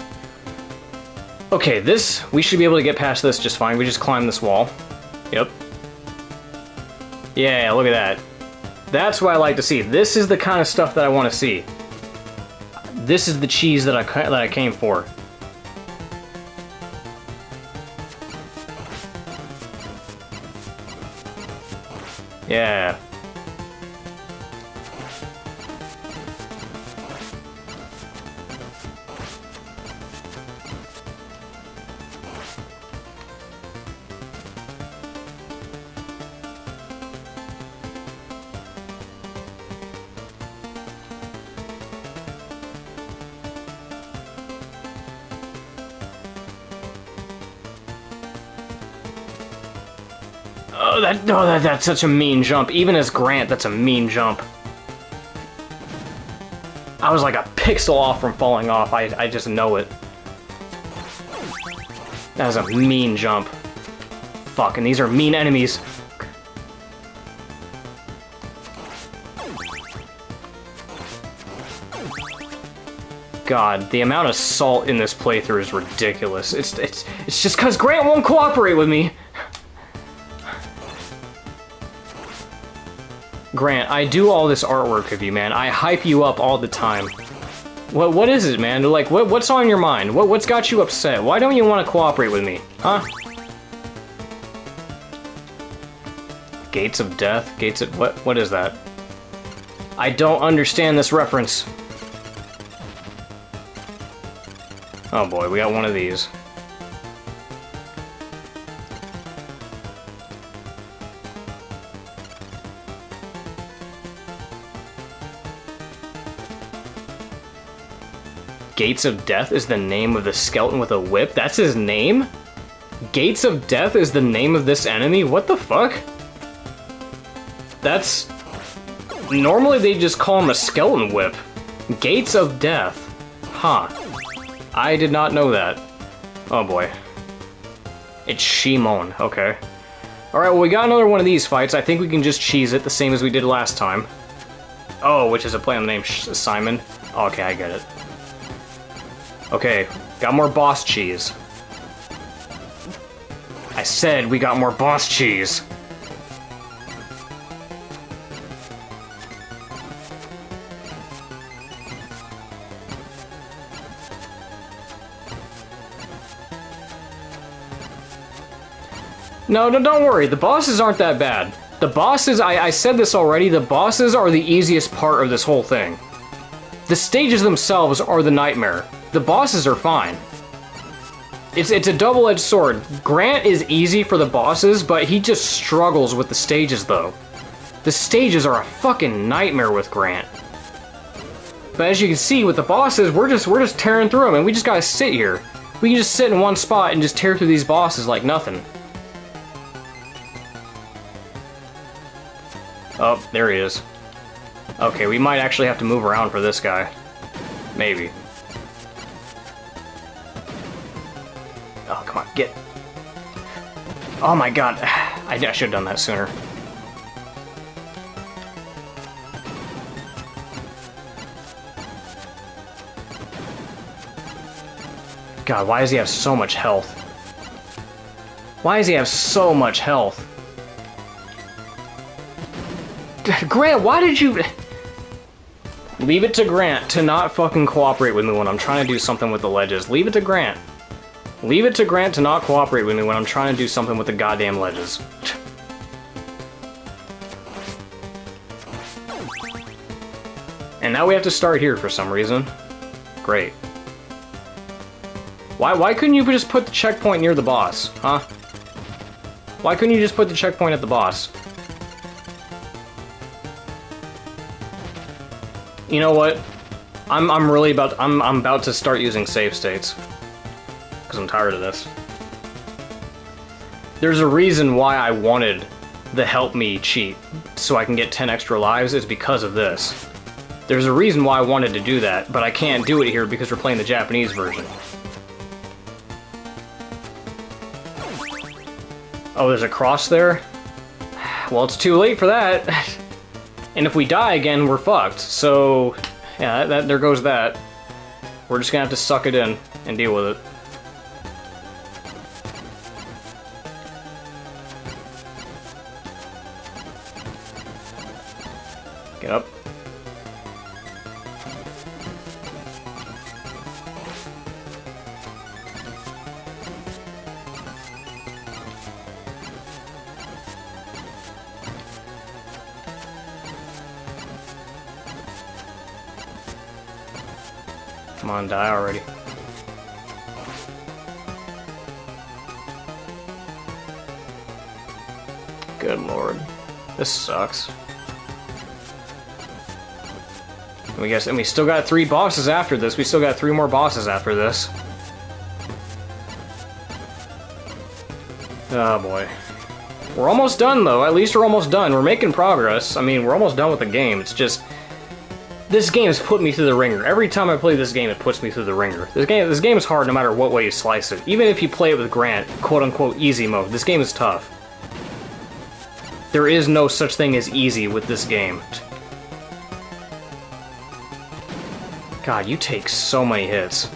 Okay, this... We should be able to get past this just fine. We just climb this wall. Yep. Yeah, look at that. That's what I like to see. This is the kind of stuff that I want to see. This is the cheese that I came for. Yeah. Oh, that's such a mean jump. Even as Grant, that's a mean jump. I was like a pixel off from falling off. I just know it. That was a mean jump. Fuck, and these are mean enemies. God, the amount of salt in this playthrough is ridiculous. It's just because Grant won't cooperate with me. Grant, I do all this artwork of you, man. I hype you up all the time. What is it, man? Like, what's on your mind? What's got you upset? Why don't you want to cooperate with me? Huh? Gates of Death? Gates of... What is that? I don't understand this reference. Oh boy, we got one of these. Gates of Death is the name of the skeleton with a whip? That's his name? Gates of Death is the name of this enemy? What the fuck? That's... Normally they just call him a skeleton whip. Gates of Death. Huh. I did not know that. Oh boy. It's Shimon, okay. Alright, well we got another one of these fights. I think we can just cheese it the same as we did last time. Oh, which is a play on the name Simon. Oh, okay, I get it. Okay, got more boss cheese. I said we got more boss cheese. No, don't worry, the bosses aren't that bad. The bosses, I said this already, the bosses are the easiest part of this whole thing. The stages themselves are the nightmare. The bosses are fine. It's a double-edged sword. Grant is easy for the bosses, but he just struggles with the stages, though. The stages are a fucking nightmare with Grant. But as you can see, with the bosses, we're just tearing through them, and we just gotta sit here. We can just sit in one spot and just tear through these bosses like nothing. Oh, there he is. Okay, we might actually have to move around for this guy. Maybe. Oh, come on, get... Oh my god, I should have done that sooner. God, why does he have so much health? Why does he have so much health? Grant, why did you... Leave it to Grant to not fucking cooperate with me when I'm trying to do something with the ledges. Leave it to Grant. Leave it to Grant to not cooperate with me when I'm trying to do something with the goddamn ledges. And now we have to start here for some reason. Great. Why couldn't you just put the checkpoint near the boss, huh? Why couldn't you just put the checkpoint at the boss? You know what? I'm about to start using save states. Because I'm tired of this. There's a reason why I wanted the help me cheat, so I can get 10 extra lives, is because of this. There's a reason why I wanted to do that, but I can't do it here because we're playing the Japanese version. Oh, there's a cross there? Well, it's too late for that. And if we die again, we're fucked. So, yeah, there goes that. We're just gonna have to suck it in and deal with it. Get up. Come on, die already. Good lord. This sucks. And we still got 3 bosses after this. We still got 3 more bosses after this. Oh boy. We're almost done though. At least we're almost done. We're making progress. I mean, we're almost done with the game. It's just... This game has put me through the ringer. Every time I play this game, it puts me through the ringer. This game is hard no matter what way you slice it. Even if you play it with Grant, quote-unquote easy mode, this game is tough. There is no such thing as easy with this game. God, you take so many hits.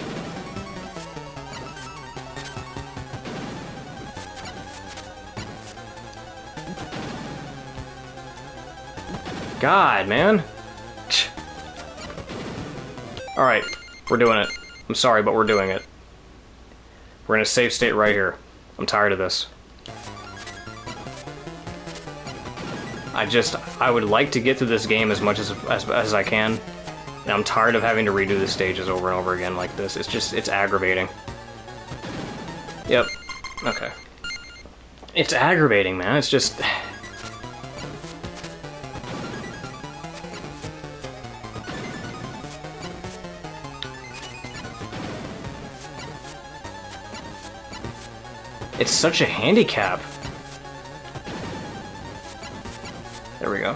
God, man. Alright, we're doing it. I'm sorry, but we're doing it. We're in a safe state right here. I'm tired of this. I would like to get through this game as much as I can. And I'm tired of having to redo the stages over and over again like this. It's aggravating. Yep. Okay. It's aggravating, man. It's just... It's such a handicap. There we go.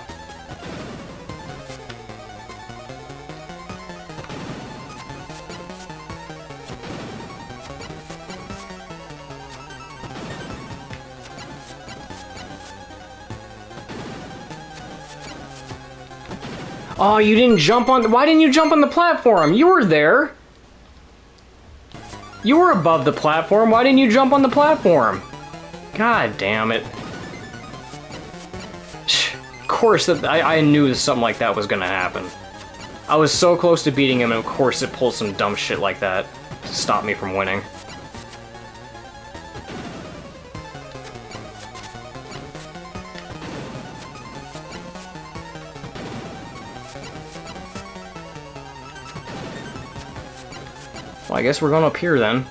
Oh, you didn't jump on... Why didn't you jump on the platform? You were there. You were above the platform. Why didn't you jump on the platform? God damn it. Of course, I knew that something like that was gonna happen. I was so close to beating him, and of course it pulled some dumb shit like that to stop me from winning. Well, I guess we're going up here then.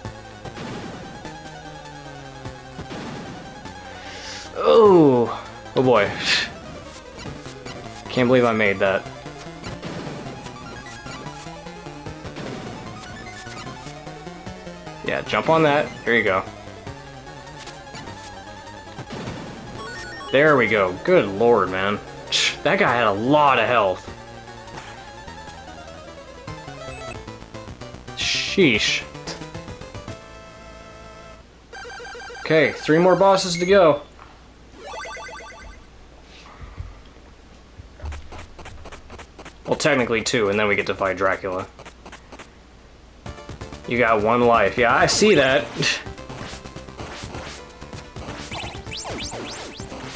Oh, oh boy. Can't believe I made that. Yeah, jump on that. Here you go. There we go. Good lord, man. That guy had a lot of health. Sheesh. Okay, 3 more bosses to go. Well, technically 2, and then we get to fight Dracula. You got 1 life. Yeah, I see that.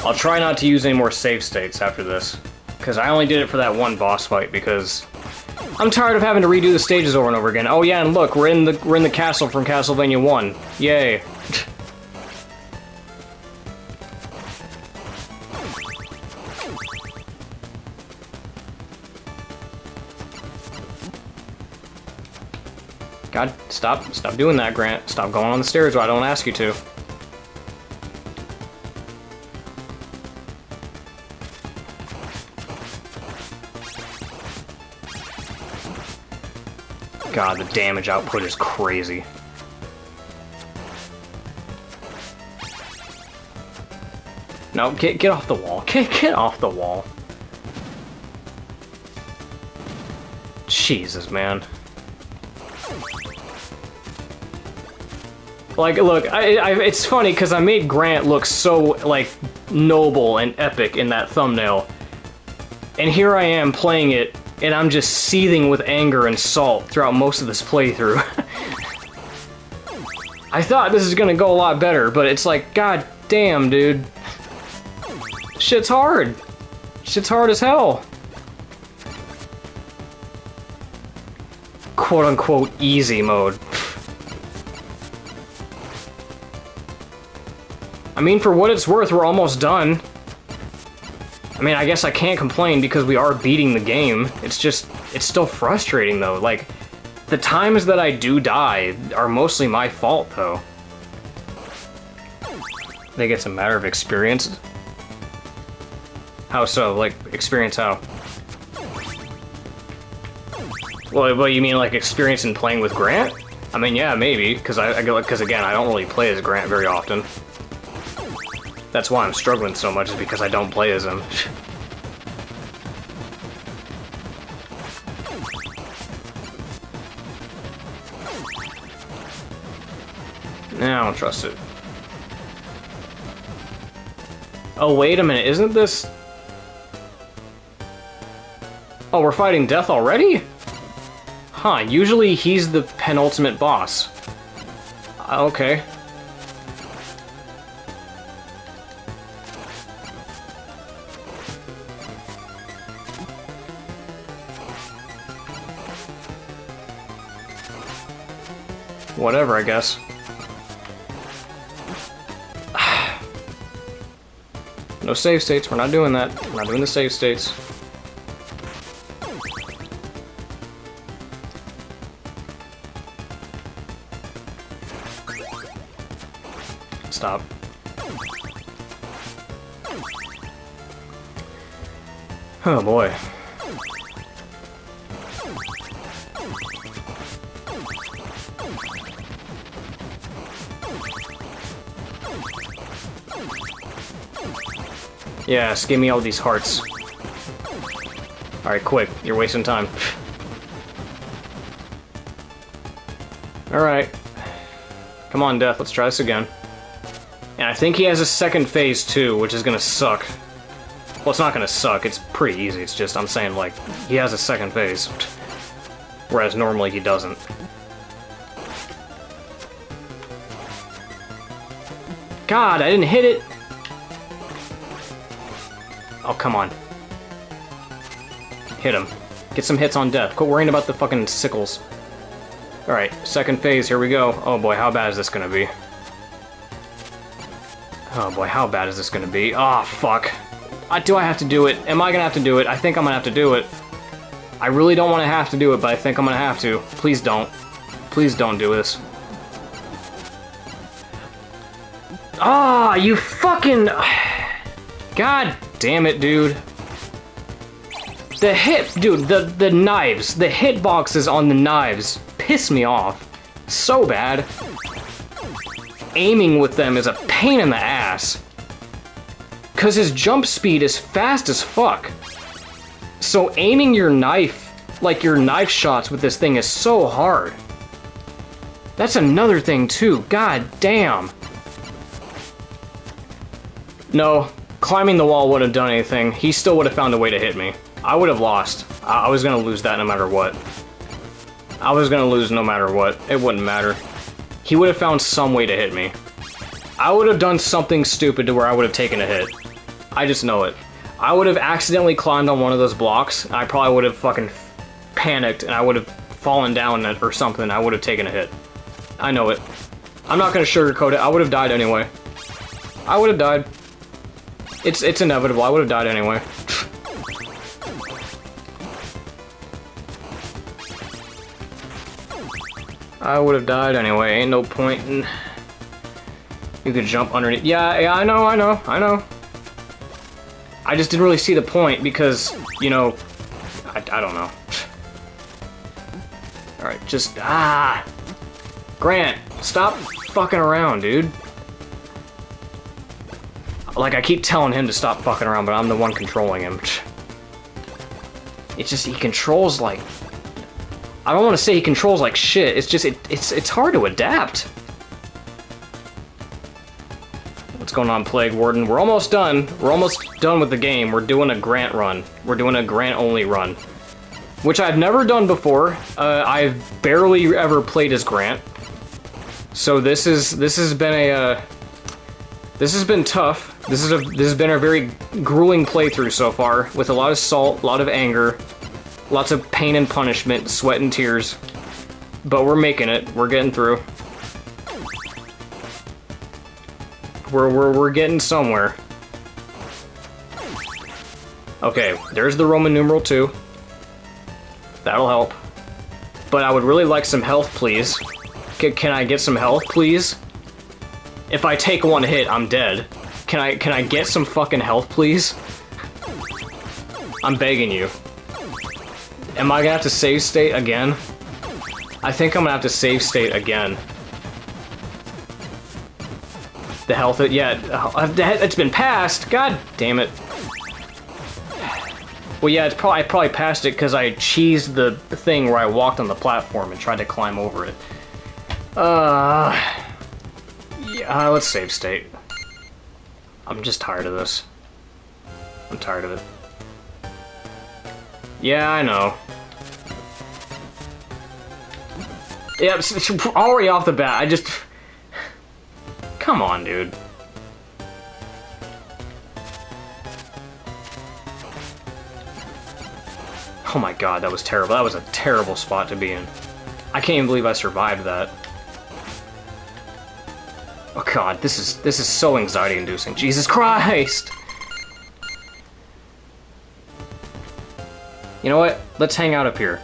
I'll try not to use any more save states after this, because I only did it for that 1 boss fight, because I'm tired of having to redo the stages over and over again. Oh yeah, and look, we're in the castle from Castlevania 1. Yay. God, stop doing that, Grant. Stop going on the stairs where I don't ask you to. God, the damage output is crazy. No, get off the wall. Get off the wall. Jesus, man. Like, look, it's funny because I made Grant look so, like, noble and epic in that thumbnail. And here I am playing it, and I'm just seething with anger and salt throughout most of this playthrough. I thought this was gonna go a lot better, but it's like, god damn, dude. Shit's hard. Shit's hard as hell. Quote-unquote easy mode. I mean, for what it's worth, we're almost done. I mean, I guess I can't complain because we are beating the game. It's just, it's still frustrating though. Like, the times that I do die are mostly my fault though. I think it's a matter of experience. How so? Like, experience how? Well, you mean like experience in playing with Grant? I mean, yeah, maybe, because again, I don't really play as Grant very often. That's why I'm struggling so much, is because I don't play as him. Nah, I don't trust it. Oh, wait a minute, isn't this... Oh, we're fighting Death already? Huh, usually he's the penultimate boss. Okay. Whatever, I guess. No save states, we're not doing that. We're not doing the save states. Stop. Oh boy. Yes, give me all these hearts. Alright, quick. You're wasting time. Alright. Come on, Death. Let's try this again. And I think he has a second phase, too, which is gonna suck. Well, it's not gonna suck. It's pretty easy. It's just, I'm saying, like, he has a second phase. Whereas normally he doesn't. God, I didn't hit it! Oh, come on. Hit him. Get some hits on Death. Quit worrying about the fucking sickles. Alright, second phase, here we go. Oh boy, how bad is this gonna be? Oh boy, how bad is this gonna be? Oh, fuck. Do I have to do it? Am I gonna have to do it? I think I'm gonna have to do it. I really don't want to have to do it, but I think I'm gonna have to. Please don't. Please don't do this. Ah, you fucking... God damn it, dude. The hit... Dude, the knives. The hitboxes on the knives piss me off so bad. Aiming with them is a pain in the ass. Because his jump speed is fast as fuck. So aiming your knife, like your knife shots with this thing is so hard. That's another thing too, god damn. No, climbing the wall wouldn't have done anything. He still would have found a way to hit me. I would have lost. I was gonna lose that no matter what. I was gonna lose no matter what. It wouldn't matter. He would have found some way to hit me. I would have done something stupid to where I would have taken a hit. I just know it. I would have accidentally climbed on one of those blocks, and I probably would have fucking panicked, and I would have fallen down or something. I would have taken a hit. I know it. I'm not gonna sugarcoat it. I would have died anyway. I would have died. It's inevitable. I would have died anyway. I would have died anyway. Ain't no point in... You could jump underneath. Yeah, I know. I just didn't really see the point because, you know, I don't know. Alright, just... Grant, stop fucking around, dude. Like, I keep telling him to stop fucking around, but I'm the one controlling him. It's just, he controls like... I don't want to say he controls like shit, it's just, it's hard to adapt. What's going on, Plague Warden? We're almost done. We're almost done with the game. We're doing a Grant run. We're doing a Grant-only run. Which I've never done before. I've barely ever played as Grant. So this has been a, this has been tough. This has been a very grueling playthrough so far, with a lot of salt, a lot of anger, lots of pain and punishment, sweat and tears. But we're making it. We're getting through. We're getting somewhere. Okay, there's the Roman numeral 2. That'll help. But I would really like some health, please. Can I get some health, please? If I take one hit, I'm dead. Can I get some fucking health, please? I'm begging you. Am I gonna have to save state again? I think I'm gonna have to save state again. The health, yeah, it's been passed. God damn it. Well, yeah, I probably passed it because I cheesed the thing where I walked on the platform and tried to climb over it. Yeah, let's save state. I'm just tired of this. I'm tired of it. Yeah, I know. Yeah, already off the bat, I just... Come on, dude. Oh my god, that was terrible. That was a terrible spot to be in. I can't even believe I survived that. Oh god, this is so anxiety-inducing. Jesus Christ! You know what? Let's hang out up here.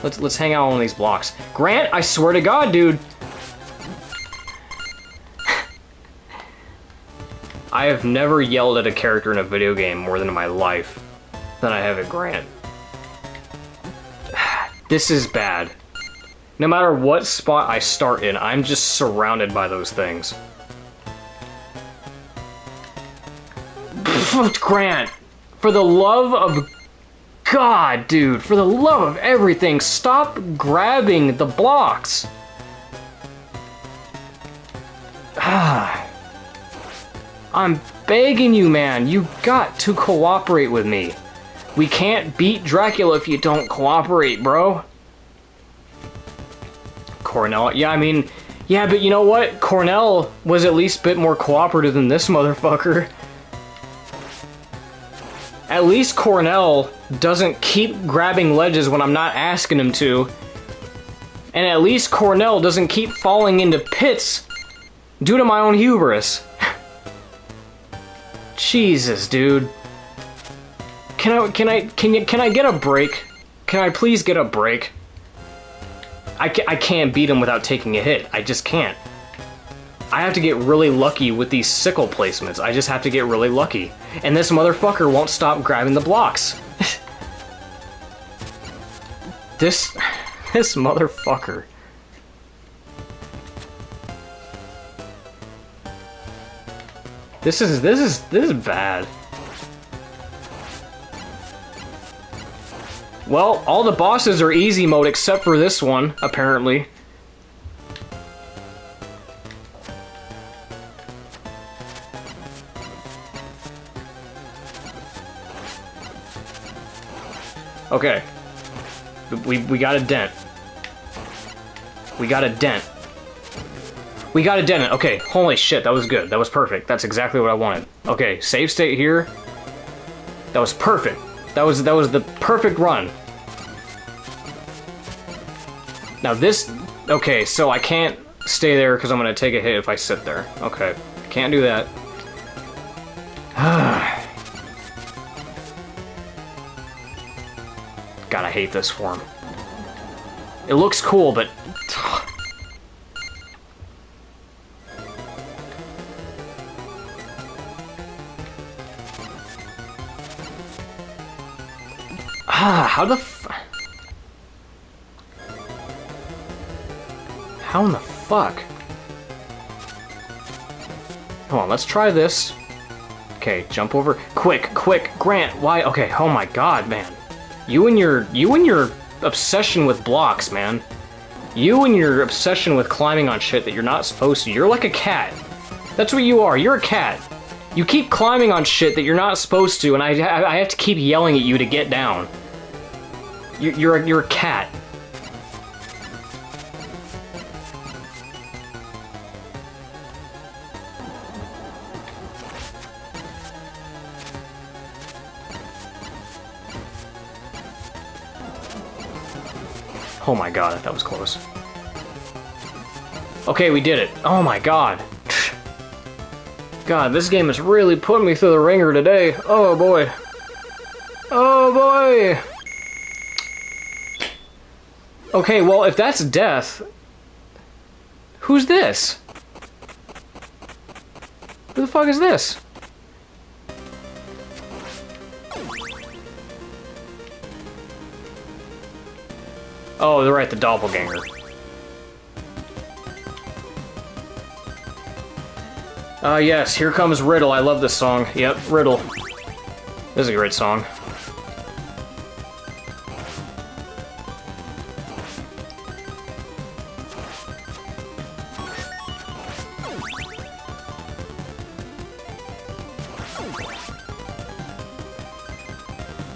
Let's hang out on these blocks. Grant, I swear to god, dude! I have never yelled at a character in a video game more than in my life than I have at Grant. This is bad. No matter what spot I start in, I'm just surrounded by those things. Grant, for the love of God, dude, for the love of everything, stop grabbing the blocks. I'm begging you, man, you got to cooperate with me. We can't beat Dracula if you don't cooperate, bro. Cornell, yeah, I mean, yeah, but you know what? Cornell was at least a bit more cooperative than this motherfucker. At least Cornell doesn't keep grabbing ledges when I'm not asking him to. And at least Cornell doesn't keep falling into pits due to my own hubris. Jesus, dude. Can I get a break? Can I please get a break? I can't beat him without taking a hit. I just can't. I have to get really lucky with these sickle placements. I just have to get really lucky. And this motherfucker won't stop grabbing the blocks. This motherfucker. This is bad. Well, all the bosses are easy mode except for this one, apparently. Okay. We got a dent. We got a dent. We got a dent. Okay, holy shit, that was good. That was perfect. That's exactly what I wanted. Okay, save state here. That was perfect. That was the perfect run. Now this... Okay, so I can't stay there because I'm going to take a hit if I sit there. Okay, can't do that. God, I hate this form. It looks cool, but... how the How in the fuck? Hold on, let's try this. Okay, jump over. Quick, Grant, why? Okay, oh my god, man. You and your obsession with blocks, man. You and your obsession with climbing on shit that you're not supposed to. You're like a cat. That's what you are. You're a cat. You keep climbing on shit that you're not supposed to, and I have to keep yelling at you to get down. You're a cat. Oh my god, that was close. Okay, we did it. Oh my god. God, this game is really putting me through the ringer today. Oh boy. Oh boy! Okay, well, if that's death... Who's this? Who the fuck is this? Oh, they're right, the doppelganger. Yes, here comes Riddle. I love this song. Yep, Riddle. This is a great song.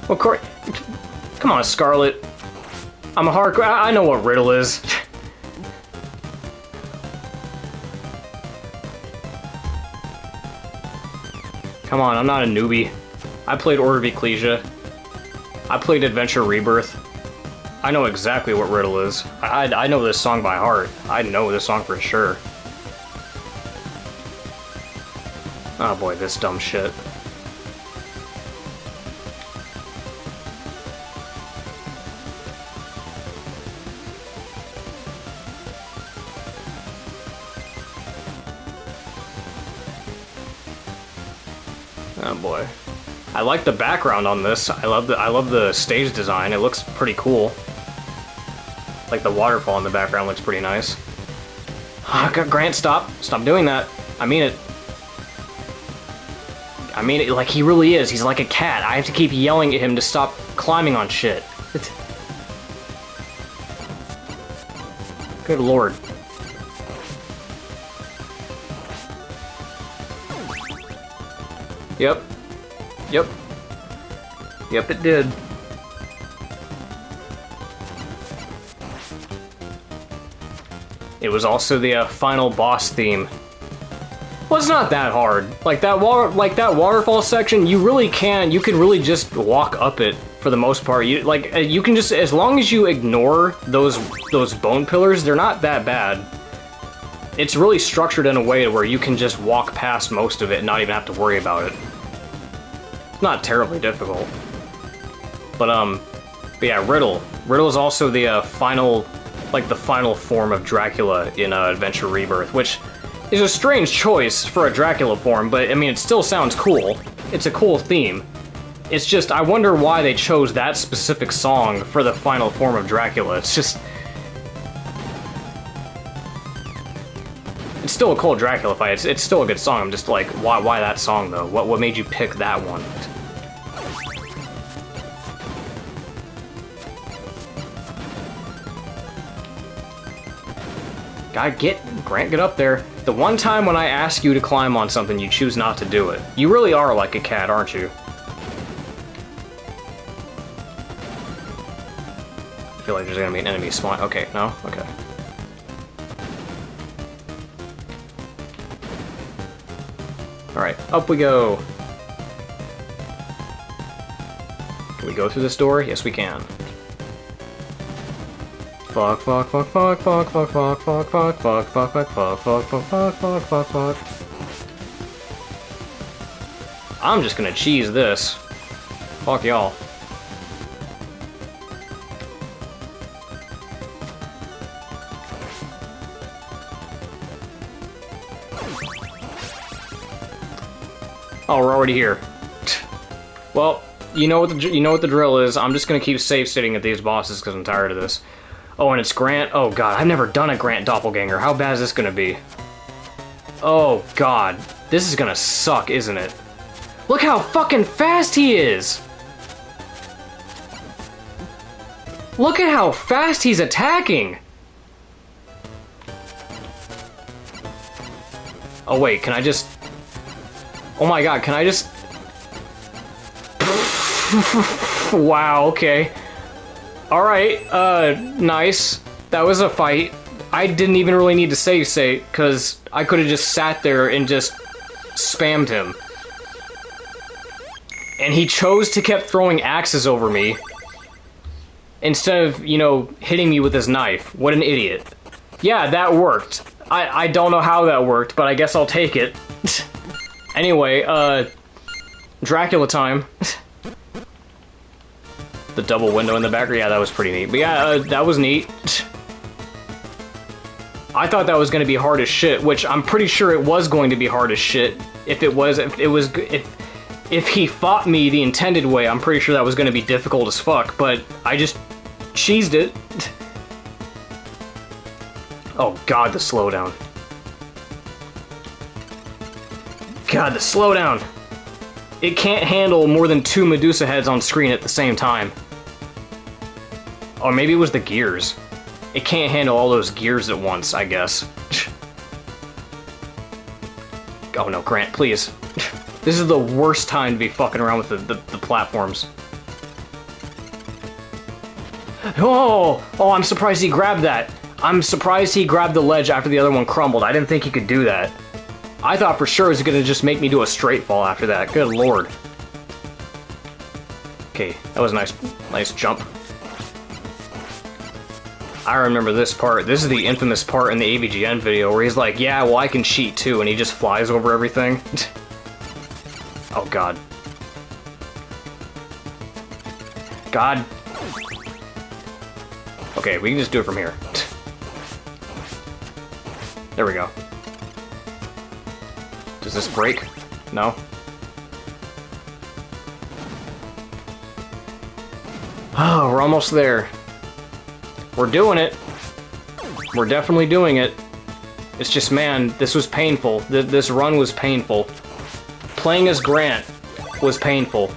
Well, Corey, come on, Scarlet. I'm a hardcore. I know what Riddle is. Come on, I'm not a newbie. I played Order of Ecclesia. I played Adventure Rebirth. I know exactly what Riddle is. I know this song by heart. I know this song for sure. Oh boy, this dumb shit. Oh boy. I like the background on this. I love the stage design. It looks pretty cool. Like the waterfall in the background looks pretty nice. Grant, stop. Stop doing that. I mean it. I mean, like, he really is. He's like a cat. I have to keep yelling at him to stop climbing on shit. Good lord. Yep. Yep. Yep, it did. It was also the final boss theme. Well, it's not that hard. Like that waterfall section, you could really just walk up it for the most part. You can just, as long as you ignore those bone pillars, they're not that bad. It's really structured in a way to where you can just walk past most of it and not even have to worry about it. It's not terribly difficult. But yeah, Riddle. Riddle is also the final form of Dracula in Adventure Rebirth, which is a strange choice for a Dracula form, but I mean, it still sounds cool. It's a cool theme. It's just, I wonder why they chose that specific song for the final form of Dracula. It's just... It's still a cool Dracula fight. It's still a good song. I'm just like, why that song, though? What made you pick that one? Grant, get up there. The one time when I ask you to climb on something, you choose not to do it. You really are like a cat, aren't you? I feel like there's gonna be an enemy spawn. Okay, no? Okay. Alright, up we go. Can we go through this door? Yes, we can. Fuck, fuck, fuck, fuck, fuck, fuck, fuck, fuck, fuck, fuck, fuck, fuck, fuck, fuck, fuck, fuck, fuck, fuck, fuck. I'm just gonna cheese this. Fuck y'all. Oh, we're already here. Well, you know what the drill is. I'm just gonna keep safe sitting at these bosses because I'm tired of this. Oh, and it's Grant. Oh god, I've never done a Grant doppelganger. How bad is this gonna be? Oh god, this is gonna suck, isn't it? Look how fucking fast he is! Look at how fast he's attacking! Oh wait, can I just... Oh my god, can I just... Wow, okay. Alright, nice. That was a fight. I didn't even really need to save, because I could have just sat there and just spammed him. And he chose to keep throwing axes over me, instead of, you know, hitting me with his knife. What an idiot. Yeah, that worked. I don't know how that worked, but I guess I'll take it. Anyway, Dracula time. The double window in the background, yeah, that was pretty neat. But yeah, that was neat. I thought that was going to be hard as shit, which I'm pretty sure it was going to be hard as shit. If he fought me the intended way, I'm pretty sure that was going to be difficult as fuck. But I just cheesed it. Oh god, the slowdown. God, the slowdown. It can't handle more than 2 Medusa heads on screen at the same time. Or maybe it was the gears. It can't handle all those gears at once, I guess. Oh no, Grant, please. This is the worst time to be fucking around with the platforms. Oh, I'm surprised he grabbed that. I'm surprised he grabbed the ledge after the other one crumbled. I didn't think he could do that. I thought for sure it was gonna just make me do a straight fall after that. Good lord. Okay, that was a nice jump. I remember this part. This is the infamous part in the AVGN video where he's like, yeah, well, I can cheat too, and he just flies over everything. Oh, God. God. Okay, we can just do it from here. There we go. Does this break? No? Oh, we're almost there. We're doing it. We're definitely doing it. It's just, man, this was painful. This run was painful. Playing as Grant was painful.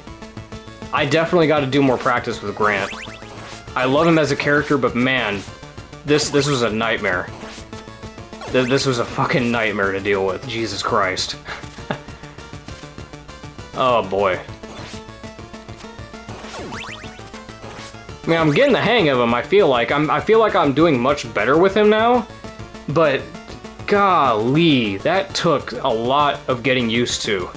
I definitely got to do more practice with Grant. I love him as a character, but man, this was a nightmare. This was a fucking nightmare to deal with. Jesus Christ. Oh boy. I mean, I'm getting the hang of him. I feel like I'm doing much better with him now, but golly, that took a lot of getting used to.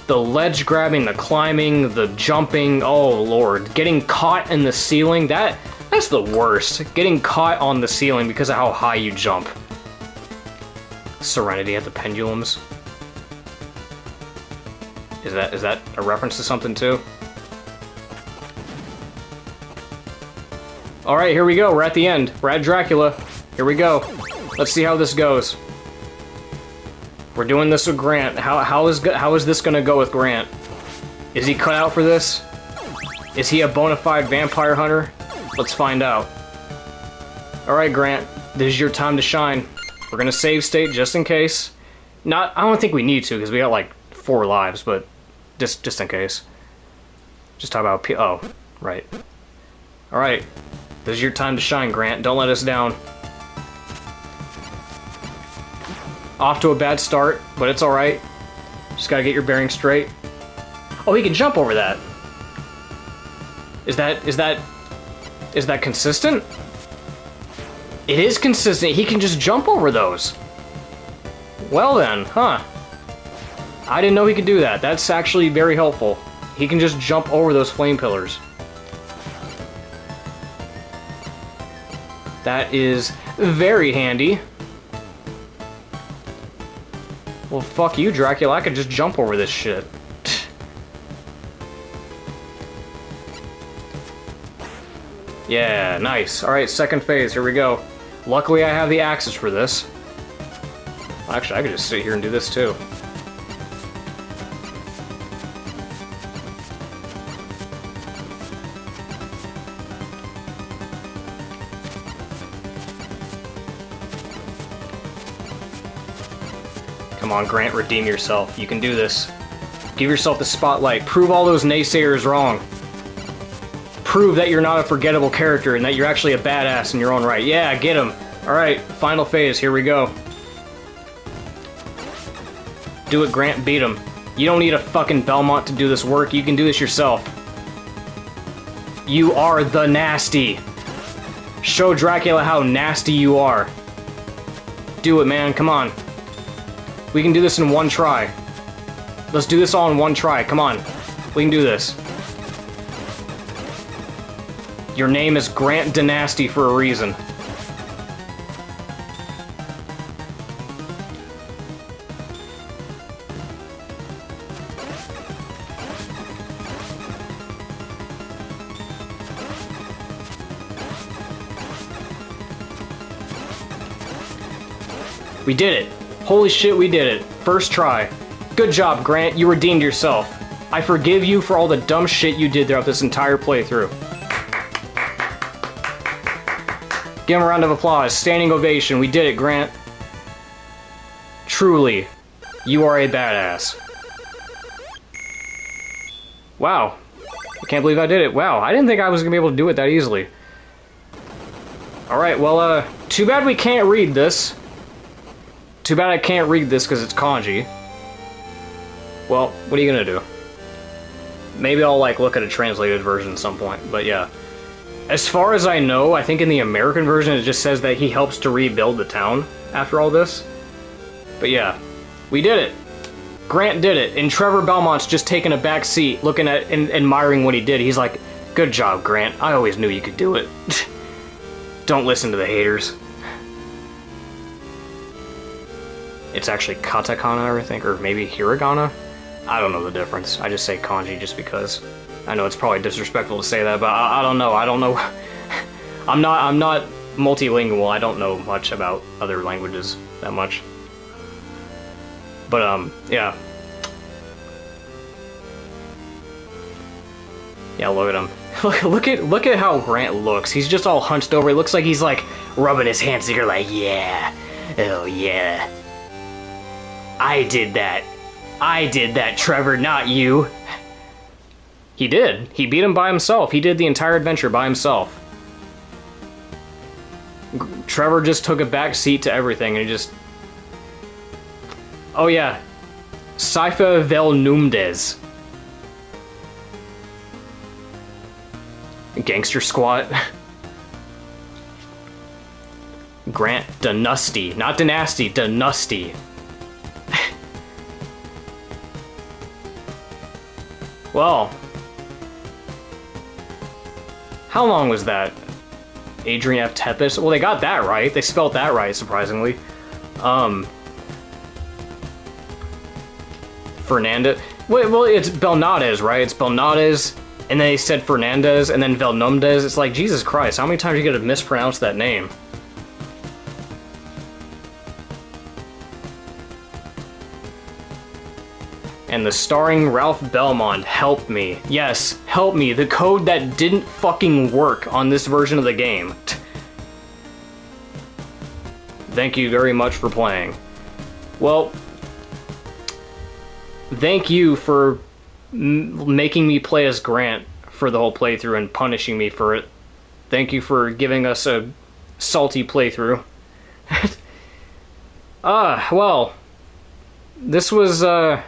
The ledge grabbing, the climbing, the jumping, oh lord. Getting caught in the ceiling, that's the worst. Getting caught on the ceiling because of how high you jump. Serenity at the pendulums. Is that a reference to something too? Alright, here we go, we're at the end. We're at Dracula. Here we go. Let's see how this goes. We're doing this with Grant. How is this gonna go with Grant? Is he cut out for this? Is he a bona fide vampire hunter? Let's find out. Alright, Grant. This is your time to shine. We're gonna save state just in case. I don't think we need to, because we got like 4 lives, but just in case. Just talk about oh, right. Alright. This is your time to shine, Grant. Don't let us down. Off to a bad start, but it's alright. Just gotta get your bearings straight. Oh, he can jump over that. Is that consistent? It is consistent. He can just jump over those. Well then, huh. I didn't know he could do that. That's actually very helpful. He can just jump over those flame pillars. That is very handy. Well, fuck you, Dracula. I could just jump over this shit. Yeah, nice. Alright, second phase. Here we go. Luckily, I have the axes for this. Actually, I could just sit here and do this, too. Come on, Grant, redeem yourself. You can do this. Give yourself the spotlight. Prove all those naysayers wrong. Prove that you're not a forgettable character and that you're actually a badass in your own right. Yeah, get him. Alright, final phase. Here we go. Do it, Grant. Beat him. You don't need a fucking Belmont to do this work. You can do this yourself. You are the nasty. Show Dracula how nasty you are. Do it, man. Come on. We can do this in one try. Let's do this all in one try. Come on. We can do this. Your name is Grant Dynasty for a reason. We did it. Holy shit, we did it. First try. Good job, Grant. You redeemed yourself. I forgive you for all the dumb shit you did throughout this entire playthrough. Give him a round of applause. Standing ovation. We did it, Grant. Truly, you are a badass. Wow. I can't believe I did it. Wow, I didn't think I was going to be able to do it that easily. Alright, well, too bad we can't read this. Too bad I can't read this because it's kanji. Well, what are you gonna do? Maybe I'll, like, look at a translated version at some point, but yeah. As far as I know, I think in the American version it just says that he helps to rebuild the town after all this. But yeah, we did it. Grant did it, and Trevor Belmont's just taking a back seat, looking at and admiring what he did. He's like, good job, Grant. I always knew you could do it. Don't listen to the haters. It's actually katakana, I think, or maybe hiragana? I don't know the difference. I just say kanji just because. I know it's probably disrespectful to say that, but I don't know. I don't know. I'm not multilingual. I don't know much about other languages that much. But yeah. Yeah, look at him. Look at how Grant looks. He's just all hunched over. It looks like he's like rubbing his hands together like, yeah. Oh yeah. I did that. I did that, Trevor, not you. He did. He beat him by himself. He did the entire adventure by himself. Trevor just took a back seat to everything, and he just... Oh yeah. Saifa vel Numdes. Gangster Squat. Grant Dynasty. Not Dynasty, Dynasty. Well... How long was that? Adrian F. Tepes? Well, they got that right. They spelled that right, surprisingly. Fernandez. Wait, well, it's Belnades, right? It's Belnades, and then they said Fernandez, and then Velnumdes. It's like, Jesus Christ, how many times are you gonna mispronounce that name? And the starring Ralph Belmont, help me. Yes, help me. The code that didn't fucking work on this version of the game. Thank you very much for playing. Well, thank you for making me play as Grant for the whole playthrough and punishing me for it. Thank you for giving us a salty playthrough. Well, this was, I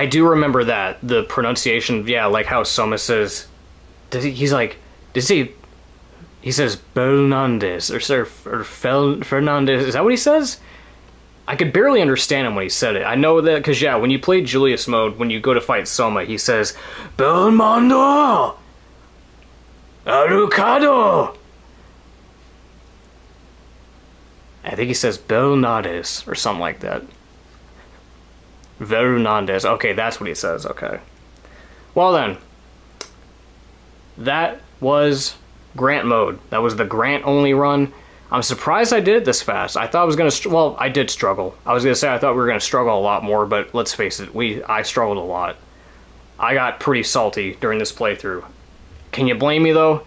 do remember that, the pronunciation, yeah, like how Soma says, he says Fernandez, or Fernandez, is that what he says? I could barely understand him when he said it. I know that, because yeah, when you play Julius mode, when you go to fight Soma, he says, Belmondo! Arucado! I think he says Belnades, or something like that. Verunandez. Okay, that's what he says. Okay. Well then, that was Grant mode. That was the Grant only run. I'm surprised I did it this fast. I thought I was gonna. Well, I did struggle. I was gonna say I thought we were gonna struggle a lot more, but let's face it, I struggled a lot. I got pretty salty during this playthrough. Can you blame me though?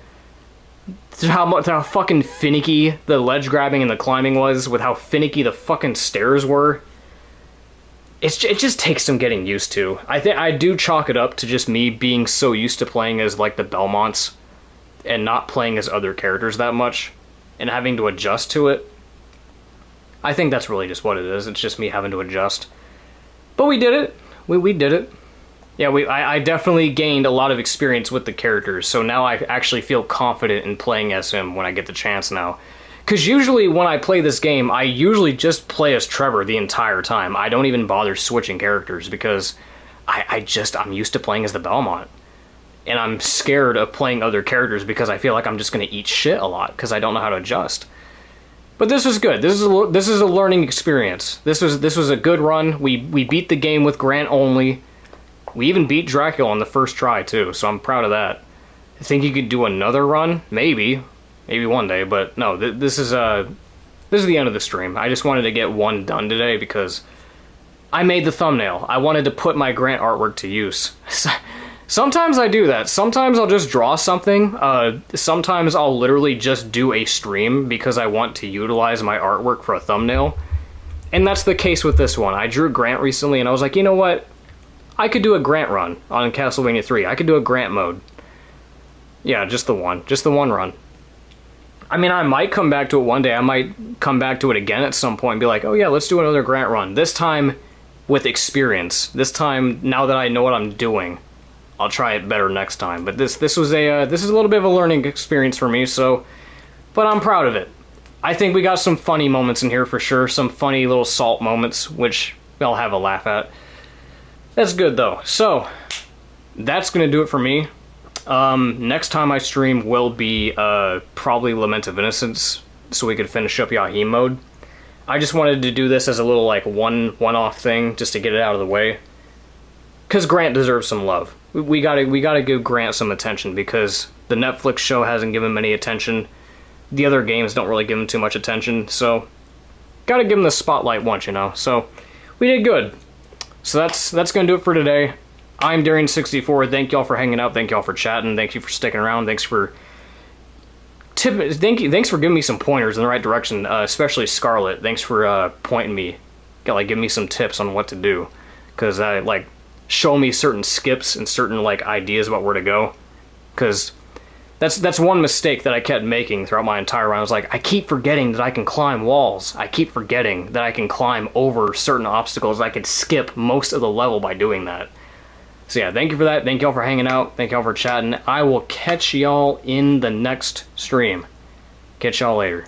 How fucking finicky the ledge grabbing and the climbing was, with how finicky the fucking stairs were. It just takes some getting used to. I think I do chalk it up to just me being so used to playing as like the Belmonts and not playing as other characters that much and having to adjust to it. I think that's really just what it is. It's just me having to adjust. But we did it. We did it. Yeah, I definitely gained a lot of experience with the characters, so now I actually feel confident in playing as him when I get the chance now. Because usually when I play this game, I usually just play as Trevor the entire time. I don't even bother switching characters because I'm used to playing as the Belmont. And I'm scared of playing other characters because I feel like I'm just going to eat shit a lot because I don't know how to adjust. But this was good. This is a learning experience. This was a good run. We beat the game with Grant only. We even beat Dracula on the first try too, so I'm proud of that. I think you could do another run, maybe one day, but no, this is the end of the stream. I just wanted to get one done today because I made the thumbnail. I wanted to put my Grant artwork to use. Sometimes I do that. Sometimes I'll just draw something. Sometimes I'll literally just do a stream because I want to utilize my artwork for a thumbnail. And that's the case with this one. I drew Grant recently and I was like, you know what? I could do a Grant run on Castlevania 3. I could do a Grant mode. Yeah, just the one run. I mean, I might come back to it one day. I might come back to it again at some point and be like, oh yeah, let's do another Grant run. This time with experience. This time, now that I know what I'm doing, I'll try it better next time. But this is a little bit of a learning experience for me, so, but I'm proud of it. I think we got some funny moments in here for sure. Some funny little salt moments, which I'll have a laugh at. That's good though. So, that's gonna do it for me. Next time I stream will be probably Lament of Innocence, so we could finish up Yahim mode. I just wanted to do this as a little like one-off thing, just to get it out of the way. Cause Grant deserves some love. We gotta give Grant some attention because the Netflix show hasn't given him any attention. The other games don't really give him too much attention, so gotta give him the spotlight once, you know. So we did good. So that's gonna do it for today. I'm Darian64. Thank y'all for hanging out. Thank y'all for chatting. Thank you for sticking around. Thanks for Thanks for giving me some pointers in the right direction, especially Scarlet. Thanks for pointing me, give me some tips on what to do, because show me certain skips and certain ideas about where to go, because that's one mistake that I kept making throughout my entire run. I was like, I keep forgetting that I can climb walls. I keep forgetting that I can climb over certain obstacles. I could skip most of the level by doing that. So yeah, thank you for that. Thank y'all for hanging out. Thank y'all for chatting. I will catch y'all in the next stream. Catch y'all later.